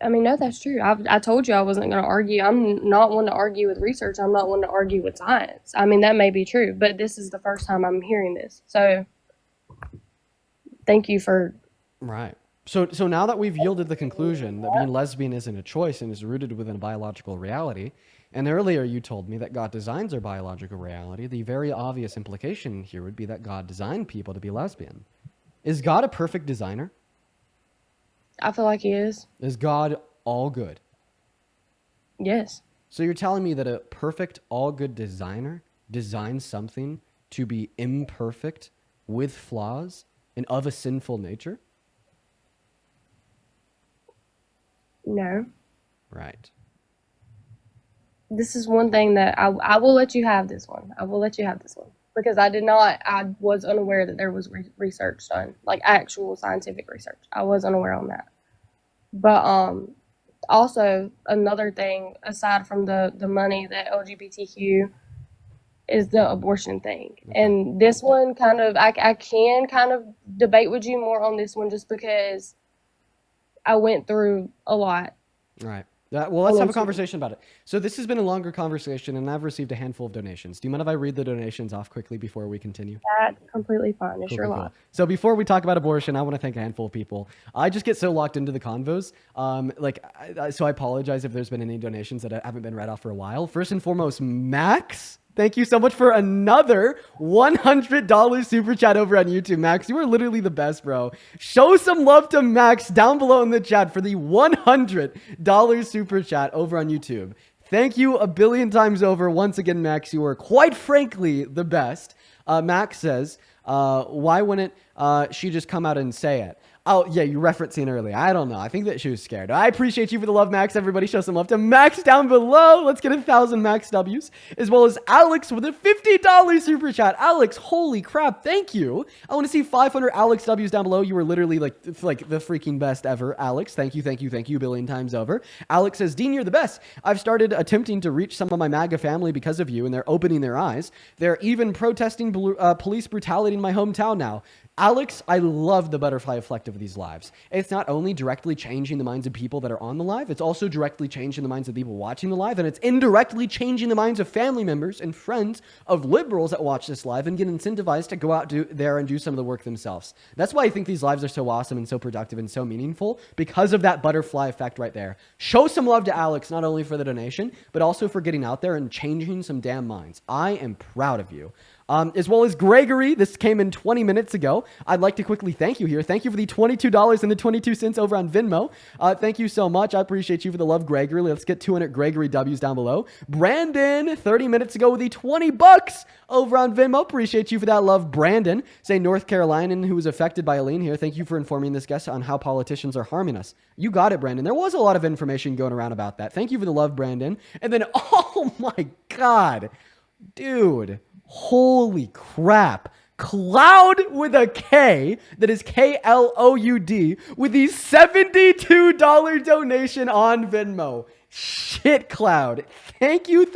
I mean, no, that's true. I told you I wasn't going to argue. I'm not one to argue with research. I'm not one to argue with science. I mean, that may be true, but this is the first time I'm hearing this. So thank you for. Right. So now that we've yielded the conclusion that being lesbian isn't a choice and is rooted within a biological reality, and earlier you told me that God designs our biological reality, the very obvious implication here would be that God designed people to be lesbian. Is God a perfect designer? I feel like he is. Is God all good? Yes. So you're telling me that a perfect, all good designer designs something to be imperfect, with flaws, and of a sinful nature? No. Right. This is one thing that I will let you have this one. I will let you have this one. Because I was unaware that there was research done, like actual scientific research. I was unaware on that. But also another thing aside from the money that LGBTQ is the abortion thing. Okay. And this one kind of I can kind of debate with you more on this one just because I went through a lot. Right. Well, let's have a conversation about it. So this has been a longer conversation, and I've received a handful of donations. Do you mind if I read the donations off quickly before we continue? That's completely fine. It's your life. So before we talk about abortion, I want to thank a handful of people. I just get so locked into the convos. So I apologize if there's been any donations that haven't been read off for a while. First and foremost, Max. Thank you so much for another $100 super chat over on YouTube, Max. You are literally the best, bro. Show some love to Max down below in the chat for the $100 super chat over on YouTube. Thank you a billion times over. Once again, Max, you are quite frankly the best. Max says, why wouldn't she just come out and say it? Oh, yeah, you referenced it earlier. I don't know. I think that she was scared. I appreciate you for the love, Max. Everybody show some love to Max down below. Let's get 1,000 Max W's. As well as Alex with a $50 super chat. Alex, holy crap, thank you. I want to see 500 Alex W's down below. You were literally like the freaking best ever. Alex, thank you a billion times over. Alex says, Dean, you're the best. I've started attempting to reach some of my MAGA family because of you, and they're opening their eyes. They're even protesting police brutality in my hometown now. Alex, I love the butterfly effect of these lives. It's not only directly changing the minds of people that are on the live, it's also directly changing the minds of people watching the live, and it's indirectly changing the minds of family members and friends of liberals that watch this live and get incentivized to go out there and do some of the work themselves. That's why I think these lives are so awesome and so productive and so meaningful, because of that butterfly effect right there. Show some love to Alex, not only for the donation, but also for getting out there and changing some damn minds. I am proud of you. As well as Gregory, this came in 20 minutes ago. I'd like to quickly thank you here. Thank you for the $22 and the 22 cents over on Venmo. Thank you so much. I appreciate you for the love, Gregory. Let's get 200 Gregory W's down below. Brandon, 30 minutes ago with the $20 over on Venmo. Appreciate you for that love, Brandon. Say North Carolinian who was affected by Aline here. Thank you for informing this guest on how politicians are harming us. You got it, Brandon. There was a lot of information going around about that. Thank you for the love, Brandon. And then, oh my God, dude. Holy crap. Cloud with a K, that is Kloud, with the $72 donation on Venmo. Shit, Cloud. Thank you.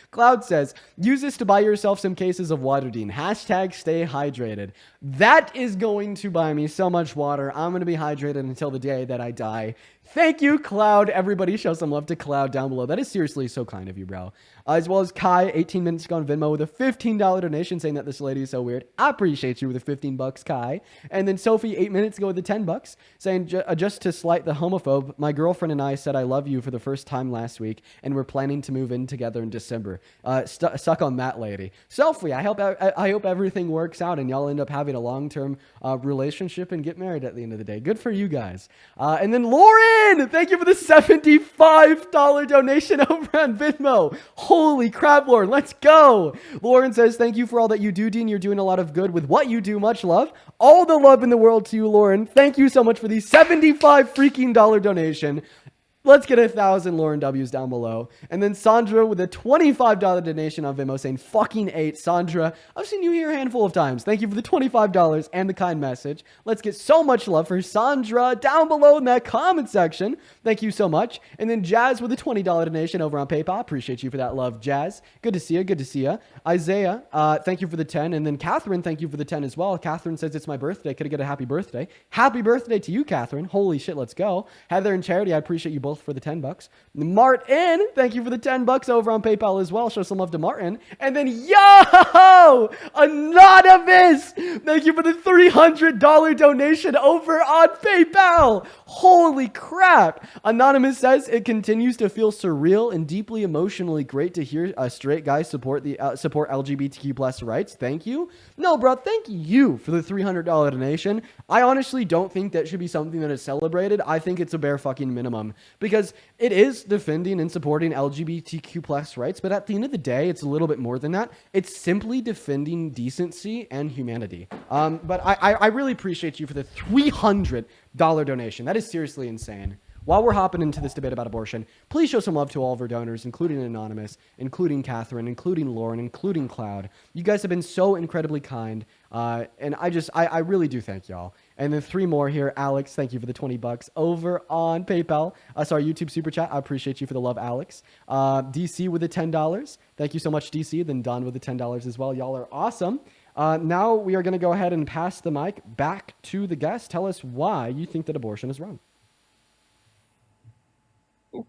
Cloud says, use this to buy yourself some cases of water, Dean. Hashtag stay hydrated. That is going to buy me so much water. I'm going to be hydrated until the day that I die. Thank you, Cloud. Everybody show some love to Cloud down below. That is seriously so kind of you, bro. As well as Kai, 18 minutes ago on Venmo with a $15 donation saying that this lady is so weird. I appreciate you with the $15, Kai. And then Sophie, 8 minutes ago with the $10 saying, just to slight the homophobe, my girlfriend and I said I love you for the first time last week, and we're planning to move in together in December. Suck on that, lady. Sophie, I hope everything works out and y'all end up having a long-term relationship and get married at the end of the day. Good for you guys. And then Lauren, thank you for the $75 donation over on Venmo. Holy crap, Lauren, let's go. Lauren says, thank you for all that you do, Dean. You're doing a lot of good with what you do. Much love. All the love in the world to you, Lauren. Thank you so much for the $75 freaking donation. Let's get 1,000 Lauren W's down below. And then Sandra with a $25 donation on Venmo saying, fucking 8. Sandra, I've seen you here a handful of times. Thank you for the $25 and the kind message. Let's get so much love for Sandra down below in that comment section. Thank you so much. And then Jazz with a $20 donation over on PayPal. Appreciate you for that love, Jazz. Good to see you. Good to see you. Isaiah, thank you for the 10. And then Catherine, thank you for the 10 as well. Catherine says it's my birthday. Could I get a happy birthday? Happy birthday to you, Catherine. Holy shit, let's go. Heather and Charity, I appreciate you both for the $10. Martin, thank you for the $10 over on PayPal as well. Show some love to Martin. And then yo, Anonymous, thank you for the $300 donation over on PayPal. Holy crap. Anonymous says it continues to feel surreal and deeply emotionally great to hear a straight guy support LGBTQ plus rights. Thank you. No, bro, thank you for the $300 donation. I honestly don't think that should be something that is celebrated. I think it's a bare fucking minimum because it is defending and supporting LGBTQ plus rights, but at the end of the day, it's a little bit more than that. It's simply defending decency and humanity. But I really appreciate you for the $300 donation. That is seriously insane. While we're hopping into this debate about abortion, please show some love to all of our donors, including Anonymous, including Catherine, including Lauren, including Cloud. You guys have been so incredibly kind, and I really do thank y'all. And then 3 more here. Alex, thank you for the $20 over on PayPal. YouTube Super Chat. I appreciate you for the love, Alex. DC with the $10. Thank you so much, DC. Then Don with the $10 as well. Y'all are awesome. Now we are going to go ahead and pass the mic back to the guest. Tell us why you think that abortion is wrong.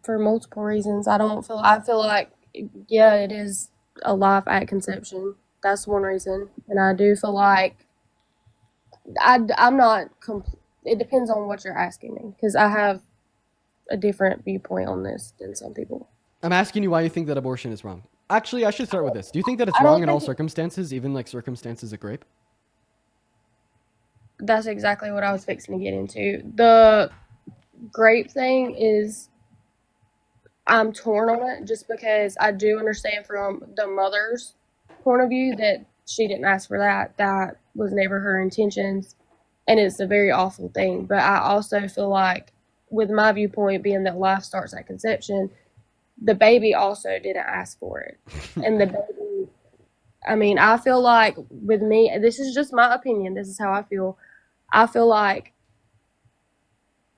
For multiple reasons. I feel like, yeah, it is a life at conception. That's one reason. And I do feel like I'm not, it depends on what you're asking me, because I have a different viewpoint on this than some people. I'm asking you why you think that abortion is wrong. Actually, I should start with this. Do you think that it's wrong in all circumstances, even like circumstances of rape? That's exactly what I was fixing to get into. The grape thing is, I'm torn on it just because I do understand from the mother's point of view that she didn't ask for that. That was never her intentions, and it's a very awful thing. But I also feel like, with my viewpoint being that life starts at conception, the baby also didn't ask for it. And the baby, I mean, I feel like with me, this is just my opinion, this is how I feel. I feel like,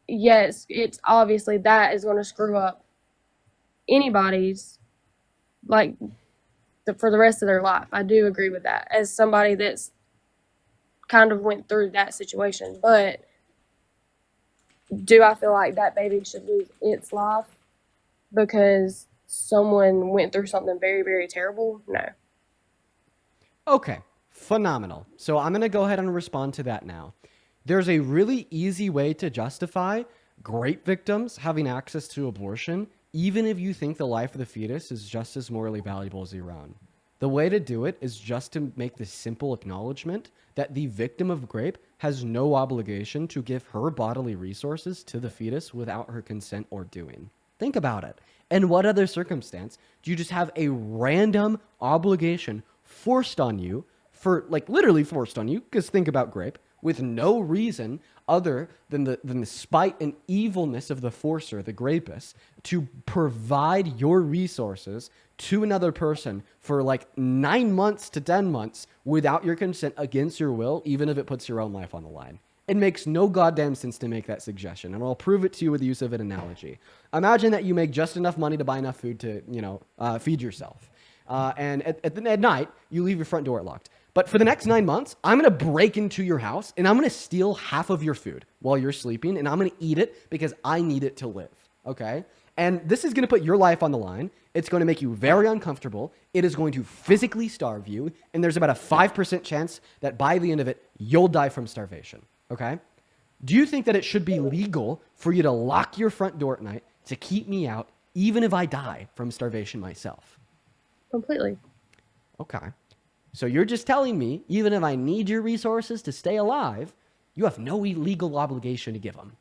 yes, it's obviously that is going to screw up anybody's, like, for the rest of their life. I do agree with that as somebody that's kind of went through that situation. But do I feel like that baby should lose its life because someone went through something very, very terrible? No. Okay, phenomenal. So I'm going to go ahead and respond to that now. There's a really easy way to justify rape victims having access to abortion, even if you think the life of the fetus is just as morally valuable as your own. The way to do it is just to make the simple acknowledgement that the victim of rape has no obligation to give her bodily resources to the fetus without her consent or doing. Think about it. In what other circumstance do you just have a random obligation forced on you, for like literally forced on you, because think about rape, with no reason other than the spite and evilness of the forcer, the rapist, to provide your resources to another person for like 9 months to 10 months without your consent, against your will, even if it puts your own life on the line. It makes no goddamn sense to make that suggestion, and I'll prove it to you with the use of an analogy. Imagine that you make just enough money to buy enough food to, feed yourself. And at night, you leave your front door locked. But for the next 9 months, I'm going to break into your house and I'm going to steal half of your food while you're sleeping, and I'm going to eat it because I need it to live, okay? And this is going to put your life on the line. It's going to make you very uncomfortable. It is going to physically starve you, and there's about a 5% chance that by the end of it, you'll die from starvation, okay? Do you think that it should be legal for you to lock your front door at night, to keep me out, even if I die from starvation myself. Completely. Okay. So you're just telling me, even if I need your resources to stay alive, you have no legal obligation to give them.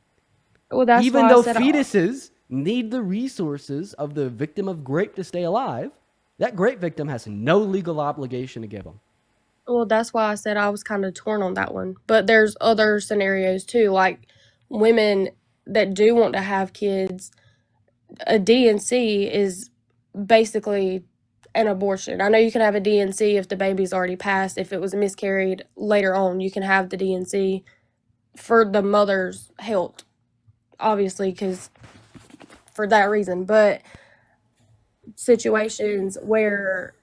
Well, that's Even why though I said fetuses need the resources of the victim of grape to stay alive, that grape victim has no legal obligation to give them. Well, that's why I said I was kind of torn on that one. But there's other scenarios too, like women that do want to have kids. A D&C is basically an abortion. I know you can have a D&C if the baby's already passed. If it was miscarried later on, you can have the D&C for the mother's health, obviously, because for that reason. But situations where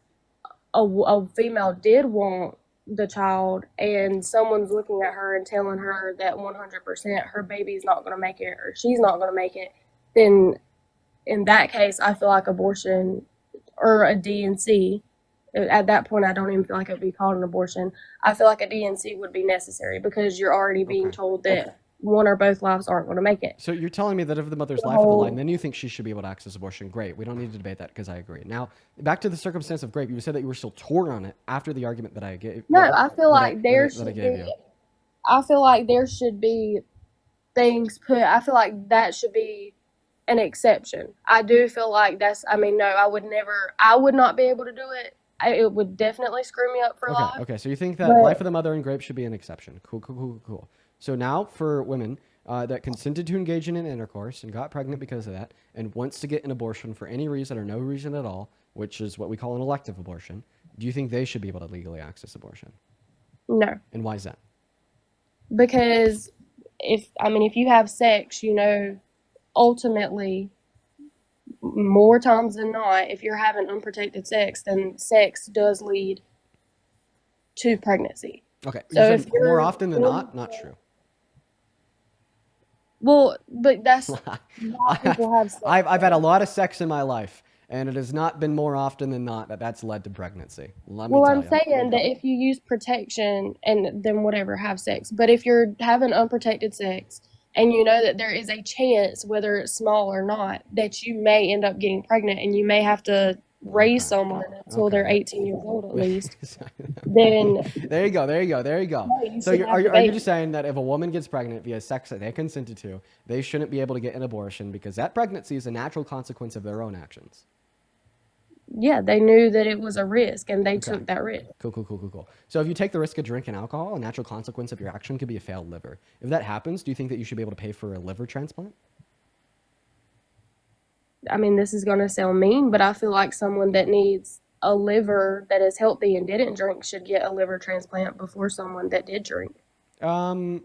a female did want the child and someone's looking at her and telling her that 100% her baby's not going to make it or she's not going to make it, then in that case, I feel like abortion or a D&C, at that point, I don't even feel like it would be called an abortion. I feel like a D&C would be necessary because you're already being told that one or both lives aren't going to make it. So you're telling me that if the mother's life on the line, then you think she should be able to access abortion. Great. We don't need to debate that because I agree. Now, back to the circumstance of grape. You said that you were still torn on it after the argument that I gave. No, I feel like there should be. I feel like there should be things put. I feel like that should be an exception. I do feel like that's. I mean, no, I would never. I would not be able to do it. It would definitely screw me up for life. Okay. So you think that life of the mother and grape should be an exception. Cool. So now for women that consented to engage in an intercourse and got pregnant because of that and wants to get an abortion for any reason or no reason at all, which is what we call an elective abortion, do you think they should be able to legally access abortion? No. And why is that? Because if you have sex, ultimately, more times than not, if you're having unprotected sex, then sex does lead to pregnancy. Okay. So if more often than not true. Well, but that's why people have sex. I've had a lot of sex in my life, and it has not been more often than not that's led to pregnancy. I'm saying that if you use protection and then whatever, have sex. But if you're having unprotected sex and you know that there is a chance, whether it's small or not, that you may end up getting pregnant and you may have to raise someone until they're 18 years old at least, then there you go. So are you just saying that if a woman gets pregnant via sex that they consented to, they shouldn't be able to get an abortion because that pregnancy is a natural consequence of their own actions? Yeah, they knew that it was a risk and they took that risk. Cool. So if you take the risk of drinking alcohol, a natural consequence of your action could be a failed liver. If that happens, do you think that you should be able to pay for a liver transplant? I mean, this is going to sound mean, but I feel like someone that needs a liver that is healthy and didn't drink should get a liver transplant before someone that did drink. I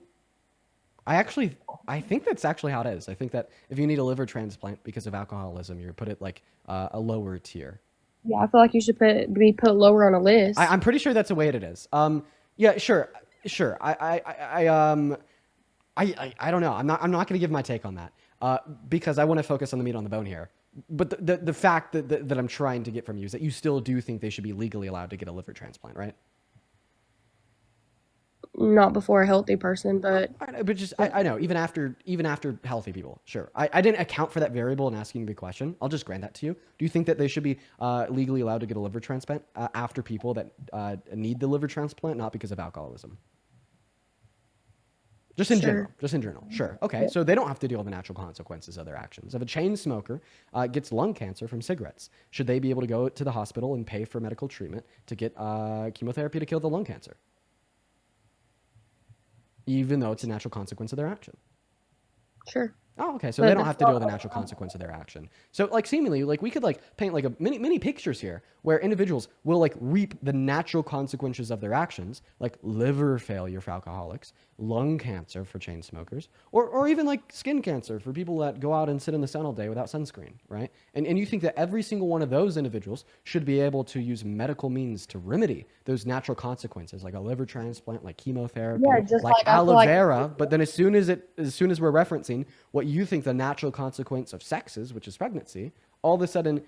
think that's actually how it is. I think that if you need a liver transplant because of alcoholism, you put it like a lower tier. Yeah, I feel like you should be put lower on a list. I'm pretty sure that's the way it is. Yeah, sure. I don't know. I'm not going to give my take on that. Because I want to focus on the meat on the bone here. But the fact that I'm trying to get from you is that you still do think they should be legally allowed to get a liver transplant, right? Not before a healthy person, but I know even after healthy people, sure. I didn't account for that variable in asking the question. I'll just grant that to you. Do you think that they should be legally allowed to get a liver transplant after people that need the liver transplant, not because of alcoholism? Just in general. Sure. Okay. Yeah. So they don't have to deal with the natural consequences of their actions. If a chain smoker gets lung cancer from cigarettes, should they be able to go to the hospital and pay for medical treatment to get chemotherapy to kill the lung cancer? Even though it's a natural consequence of their action. Sure. Oh, okay. So they don't have to deal with the natural consequence of their action. So seemingly, we could paint a many pictures here where individuals will reap the natural consequences of their actions, like liver failure for alcoholics, lung cancer for chain smokers, or even skin cancer for people that go out and sit in the sun all day without sunscreen, right? And you think that every single one of those individuals should be able to use medical means to remedy those natural consequences, like a liver transplant, like chemotherapy, like aloe vera. But then as soon as we're referencing what you think the natural consequence of sex is, which is pregnancy, all of a sudden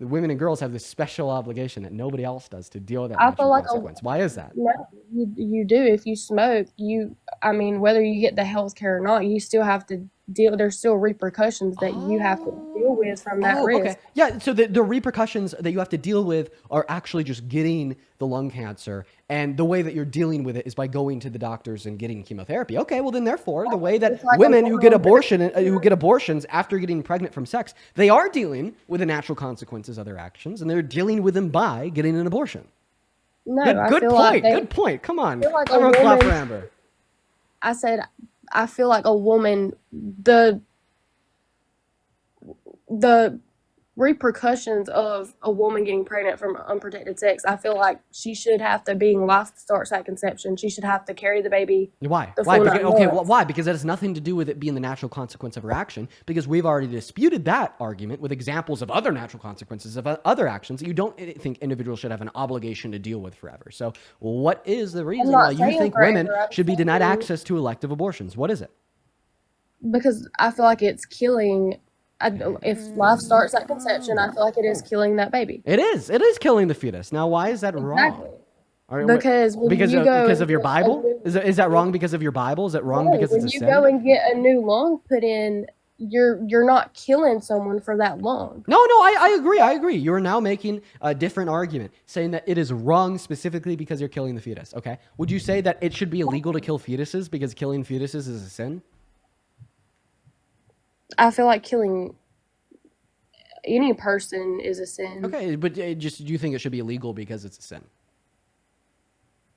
the women and girls have this special obligation that nobody else does to deal with that natural consequence. Why is that? No, you do. If you smoke, whether you get the health care or not, you still have to deal. There's still repercussions that you have to deal with from that risk. Okay. Yeah, so the repercussions that you have to deal with are actually just getting the lung cancer, and the way that you're dealing with it is by going to the doctors and getting chemotherapy. Okay, well then therefore, the way that It's like a women who get woman- abortions after getting pregnant from sex, they are dealing with the natural consequences of their actions, and they're dealing with them by getting an abortion. No, Good, I good feel point. like they, Good point. Come on. feel like a Everyone clap for woman- Amber. I said, I feel like a woman, the repercussions of a woman getting pregnant from unprotected sex, I feel like she should have to, being life starts at conception, she should have to carry the baby. Why? the Why? full Because, 9 okay, months. why? Because that has nothing to do with it being the natural consequence of her action, because we've already disputed that argument with examples of other natural consequences of other actions that you don't think individuals should have an obligation to deal with forever. So what is the reason not why you saying think forever, women I'm should be denied saying- access to elective abortions? What is it? Because I feel like it's killing. If life starts at conception, I feel like it is killing that baby. It is. It is killing the fetus. Now, why is that wrong? Exactly. All right, Because when you go because and of your get a Bible? new- Is that wrong because of your Bible? Is that wrong No, because when it's a you sin? go and get a new lung put in, you're not killing someone for that lung. No, I agree. I agree. You are now making a different argument, saying that it is wrong specifically because you're killing the fetus. Okay. Would you say that it should be illegal to kill fetuses because killing fetuses is a sin? I feel like killing any person is a sin. Okay, but do you think it should be illegal because it's a sin?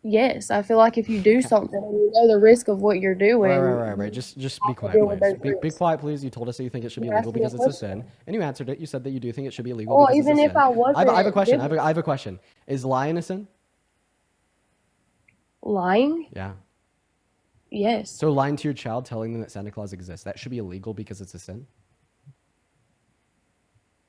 Yes, I feel like if you do something and you know the risk of what you're doing, Right. Just be quiet, deal with please. those Be risks. quiet, please. You told us that you think it should be You're illegal asking me a because it's a question. sin, and you answered it. You said that you do think it should be illegal Well, because even it's a if sin. I wasn't, I have a question. then- I have a question. Is lying a sin? lying, Yeah. yes. So lying to your child, telling them that Santa Claus exists, that should be illegal because it's a sin?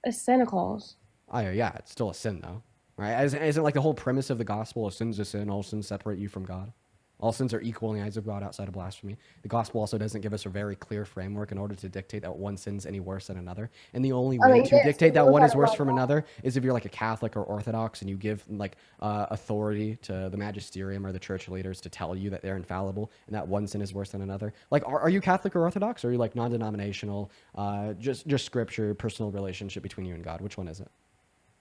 It's Santa Claus. Oh, yeah, it's still a sin, though. Right? Isn't like the whole premise of the gospel, a sin's a sin, all sins separate you from God? All sins are equal in the eyes of God outside of blasphemy. The gospel also doesn't give us a very clear framework in order to dictate that one sin's any worse than another. And the only way to yes, dictate if that you look one at is it worse like from that. another is if you're like a Catholic or Orthodox and you give like authority to the magisterium or the church leaders to tell you that they're infallible and that one sin is worse than another. Like, are you Catholic or Orthodox? Or are you like non-denominational, just scripture, personal relationship between you and God? Which one is it?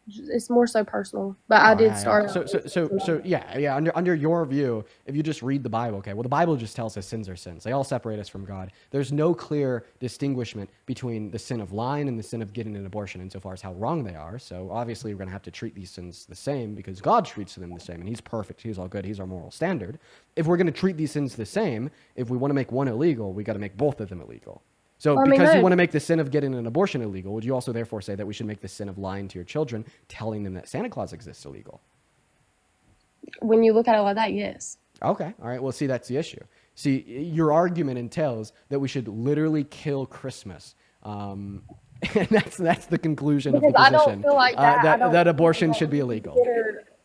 It's more so personal, but I did start. So yeah. Under your view, if you just read the Bible, okay, well the Bible just tells us sins are sins. They all separate us from God. There's no clear distinguishment between the sin of lying and the sin of getting an abortion insofar as how wrong they are. So obviously we're going to have to treat these sins the same because God treats them the same, and He's perfect. He's all good. He's our moral standard. If we're going to treat these sins the same, if we want to make one illegal, we got to make both of them illegal. So Well, I mean, because you no. want to make the sin of getting an abortion illegal, would you also therefore say that we should make the sin of lying to your children, telling them that Santa Claus exists, illegal? When you look at it like that, yes. Okay. All right. Well, see, that's the issue. See, your argument entails that we should literally kill Christmas. And that's the conclusion of the Because I position. don't feel like that. I don't that feel abortion like should be that illegal.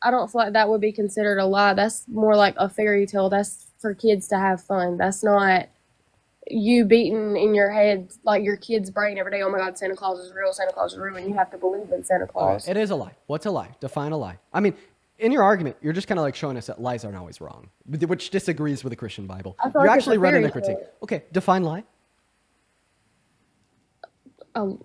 I don't feel like that would be considered a lie. That's more like a fairy tale. That's for kids to have fun. That's not you beating in your head like your kid's brain every day. Oh my God, Santa Claus is real. Santa Claus is real, and you have to believe in Santa Claus. It is a lie. What's a lie? Define a lie. I mean, in your argument, you're just kind of like showing us that lies aren't always wrong, which disagrees with the Christian Bible. I feel You're like it's actually a running a fairy critique. tale. Okay, define lie.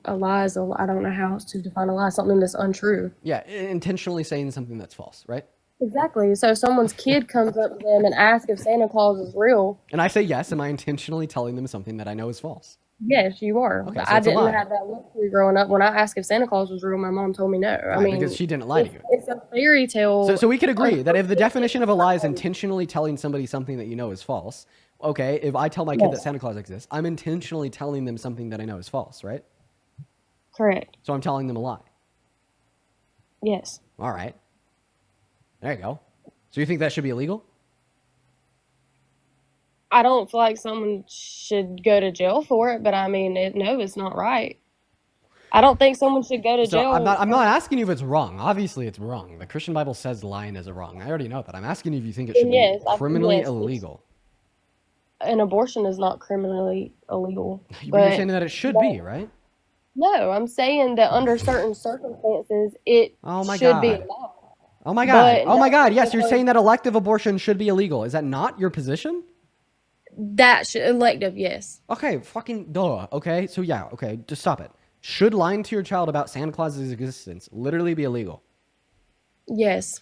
A lie is I don't know how else to define a lie. Something that's untrue. Yeah, intentionally saying something that's false, right? Exactly. So if someone's kid comes up to them and asks if Santa Claus is real, And I say yes, am I intentionally telling them something that I know is false? yes, you are. Okay, so I it's a didn't lie. have that luxury growing up. When I asked if Santa Claus was real, my mom told me no. I Right, mean, because she didn't lie to you. it's a fairy tale. So we could agree that if the definition of a lie is intentionally telling somebody something that you know is false, okay, if I tell my kid that Yes. Santa Claus exists, I'm intentionally telling them something that I know is false, right? Correct. So I'm telling them a lie. Yes. All right. There you go. So you think that should be illegal? I don't feel like someone should go to jail for it, but I mean, no, it's not right. I don't think someone should go to So jail. I'm not asking you if it's wrong. Obviously, it's wrong. The Christian Bible says lying is a wrong. I already know that. I'm asking you if you think it should Yes, be criminally yes, it's- illegal. An abortion is not criminally illegal. You're saying that it should be, right? No, I'm saying that under certain circumstances, it Oh my should be God. allowed. Oh my God. But Oh my God. that's Yes, you're because- saying that elective abortion should be illegal. Is that not your position? That should elective, yes. Okay, fucking duh. Okay, so yeah, okay, just stop it. Should lying to your child about Santa Claus's existence literally be illegal? Yes.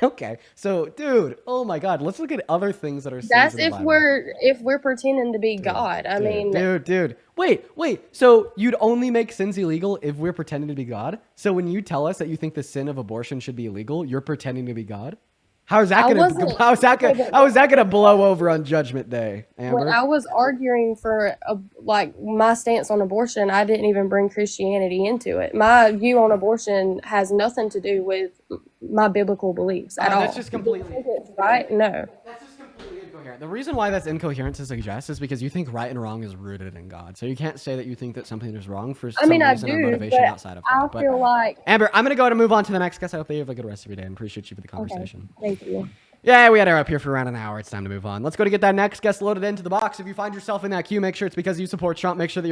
Okay, so dude, oh my God, let's look at other things that are sins That's in the if Bible. we're pretending to be God. I mean, dude. Wait. So you'd only make sins illegal if we're pretending to be God? So when you tell us that you think the sin of abortion should be illegal, you're pretending to be God? How's that gonna blow over on Judgment Day, Amber? when I was arguing for like my stance on abortion, I didn't even bring Christianity into it. My view on abortion has nothing to do with my biblical beliefs at all. That's just completely right. No. That's just completely incoherent. The reason why that's incoherent to suggest is because you think right and wrong is rooted in God. So you can't say that you think that something is wrong for some reason or motivation outside of God. I feel like Amber, I'm gonna go ahead and move on to the next guest. I hope that you have a good rest of your day and appreciate you for the conversation. Okay. Thank you. Yeah, we had her up here for around an hour. It's time to move on. Let's go to get that next guest loaded into the box. If you find yourself in that queue, make sure it's because you support Trump. Make sure that